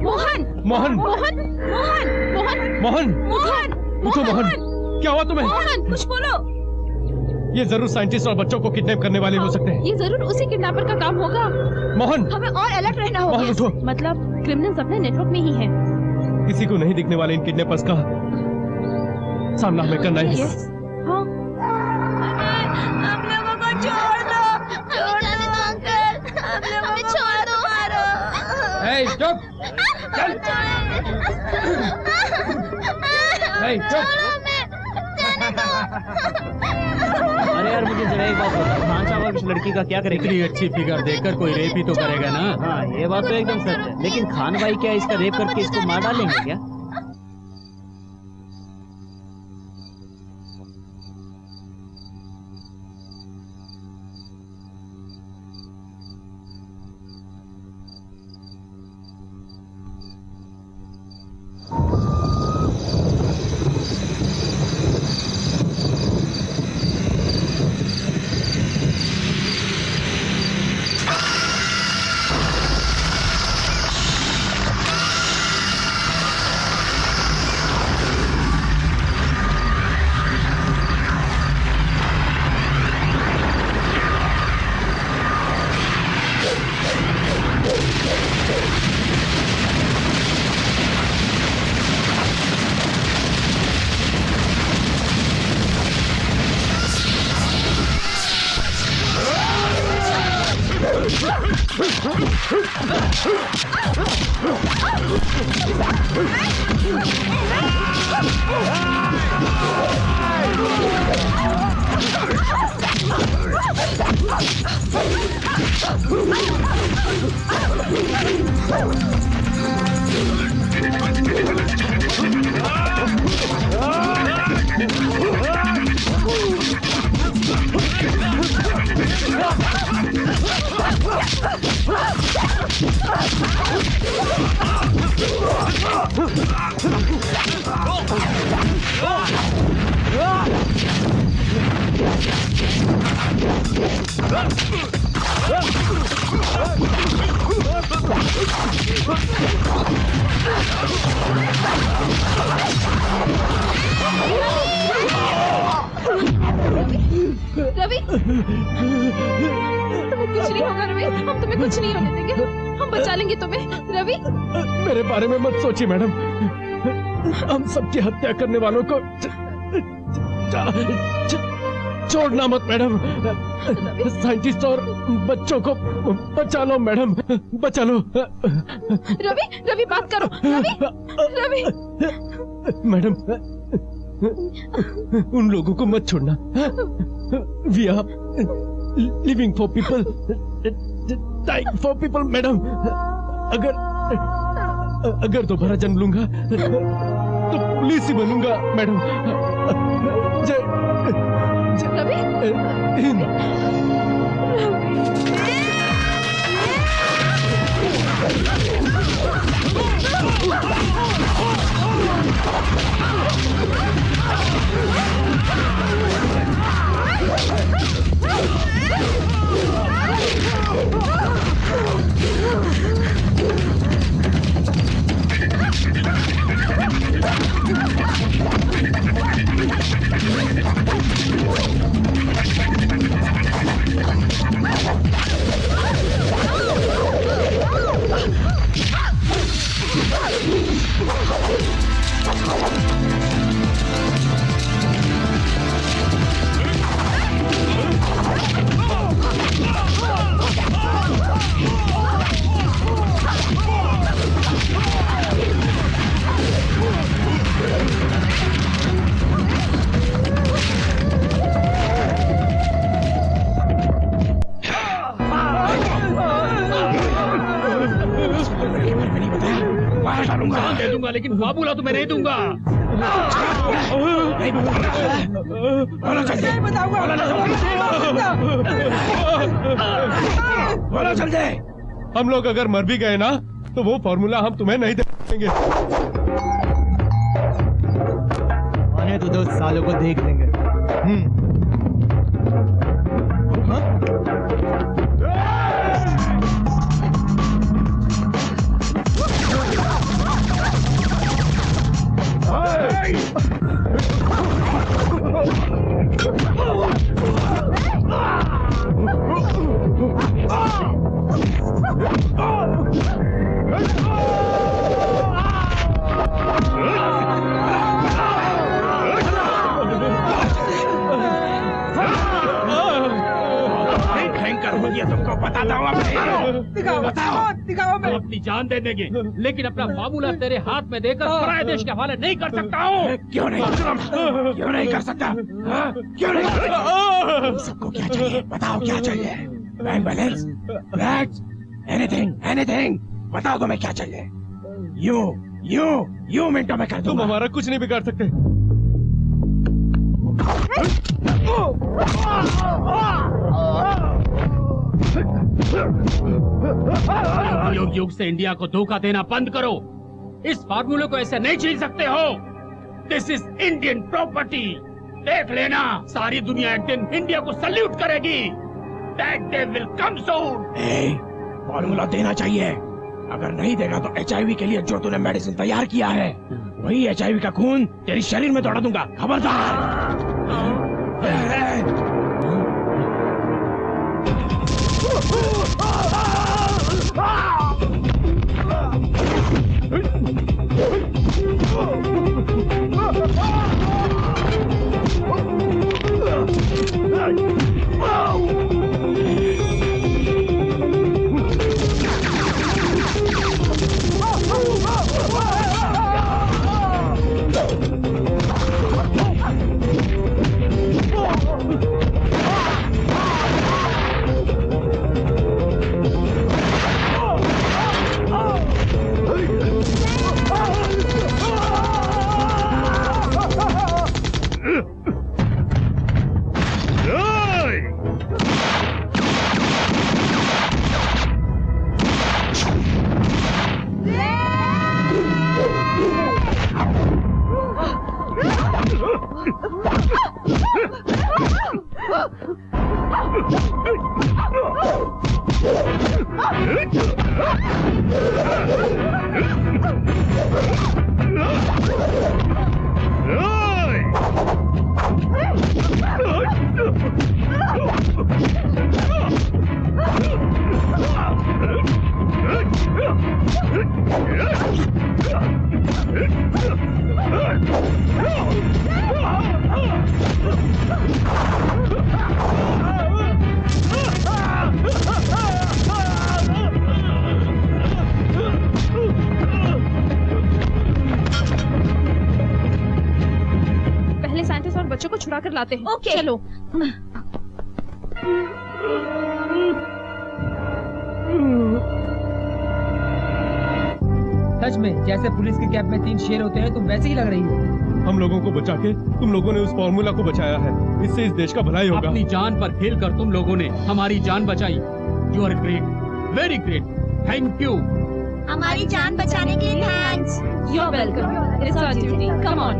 Speaker 6: मोहन
Speaker 3: मोहन
Speaker 6: मोहन मोहन मोहन
Speaker 3: मोहन
Speaker 6: मोहन
Speaker 3: उठो मोहन, क्या हुआ तुम्हें?
Speaker 6: मोहन कुछ बोलो।
Speaker 3: ये जरूर साइंटिस्ट और बच्चों को किडनैप करने वाले हो सकते हैं।
Speaker 1: ये जरूर उसी किडनैपर का काम होगा।
Speaker 3: मोहन
Speaker 6: हमें और अलर्ट रहना
Speaker 3: मोहन
Speaker 6: होगा।
Speaker 3: उठो,
Speaker 1: मतलब क्रिमिनल्स अपने नेटवर्क में ही हैं।
Speaker 3: किसी को नहीं दिखने वाले इन किडनैपर्स का सामना हमें करना है।
Speaker 1: यस, हाँ।
Speaker 6: हम लोगों को छोड़ दो अंकल, हम लोगों को छोड़ दो।
Speaker 2: ए, चुप चल। ए, चुप।
Speaker 9: अरे यार मुझे जरा एक बात बता, खान साहब इस लड़की का क्या करेंगे?
Speaker 13: इतनी अच्छी फिगर देखकर कोई रेप ही तो करेगा ना।
Speaker 9: हाँ ये बात तो एकदम सच है, लेकिन खान भाई क्या इसका रेप करके इसको मार डालेंगे क्या?
Speaker 1: रवि, तुम्हें कुछ नहीं होगा रवि, हम तुम्हें कुछ नहीं होने देंगे, हम बचा लेंगे तुम्हें। रवि,
Speaker 3: मेरे बारे में मत सोचिए मैडम, हम सबकी हत्या करने वालों को छोड़ना मत मैडम। साइंटिस्ट और बच्चों को बचा लो मैडम, बचा लो।
Speaker 1: रवि, रवि बात करो। रवि, रवि,
Speaker 3: मैडम उन लोगों को मत छोड़ना। We are living for people, dying for people madam. अगर दोबारा जन्म लूंगा तो पुलिस ही बनूंगा मैडम।
Speaker 13: दे दूंगा, लेकिन बाबूला तो मैं नहीं दूंगा।
Speaker 3: हम लोग अगर मर भी गए ना तो वो फॉर्मूला हम तुम्हें नहीं दे पाएंगे।
Speaker 9: आने तो 2 सालों को देख लेंगे।
Speaker 11: भयंकर हो गया, तुमको बताता हूँ।
Speaker 4: दिखाओ मैं अपनी जान दे देंगे, लेकिन अपना मामूला तेरे हाथ में देकर पराये देश के हवाले नहीं कर सकता हूँ।
Speaker 11: क्यों नहीं कर सकता? हाँ? क्यों नहीं कर सकता? तुम सबको क्या चाहिए? बताओ क्या चाहिए? बैंक बैलेंस, फ्लैट्स, एनीथिंग बताओ तुम्हें क्या चाहिए? यूं मिनटों में कर दूंगा।
Speaker 3: तुम हमारा कुछ नहीं बिगाड़ सकते।
Speaker 4: युग से इंडिया को धोखा देना बंद करो। इस फार्मूले को ऐसे नहीं छीन सकते हो। This is Indian property. देख लेना, सारी दुनिया एक दिन इंडिया को सल्यूट करेगी। That day will come soon.
Speaker 11: Formula देना चाहिए। अगर नहीं देगा तो HIV के लिए जो तूने मेडिसिन तैयार किया है, वही HIV का खून तेरे शरीर में दौड़ा दूंगा। खबरदार।
Speaker 1: पहले साइंटिस्ट और बच्चों को छुड़ा कर लाते हैं।
Speaker 6: ओके।
Speaker 1: चलो।
Speaker 2: सच में जैसे पुलिस की कैप में 3 शेर होते हैं, तुम वैसे ही लग रही हो।
Speaker 3: हम लोगों को बचा के तुम लोगों ने उस फॉर्मूला को बचाया है। इससे इस देश का भलाई होगा।
Speaker 4: अपनी जान पर खेल कर तुम लोगों ने हमारी जान बचाई। You are great, very great. Thank you.
Speaker 6: हमारी जान बचाने के लिए thanks.
Speaker 1: You're welcome. It's our duty. Come on.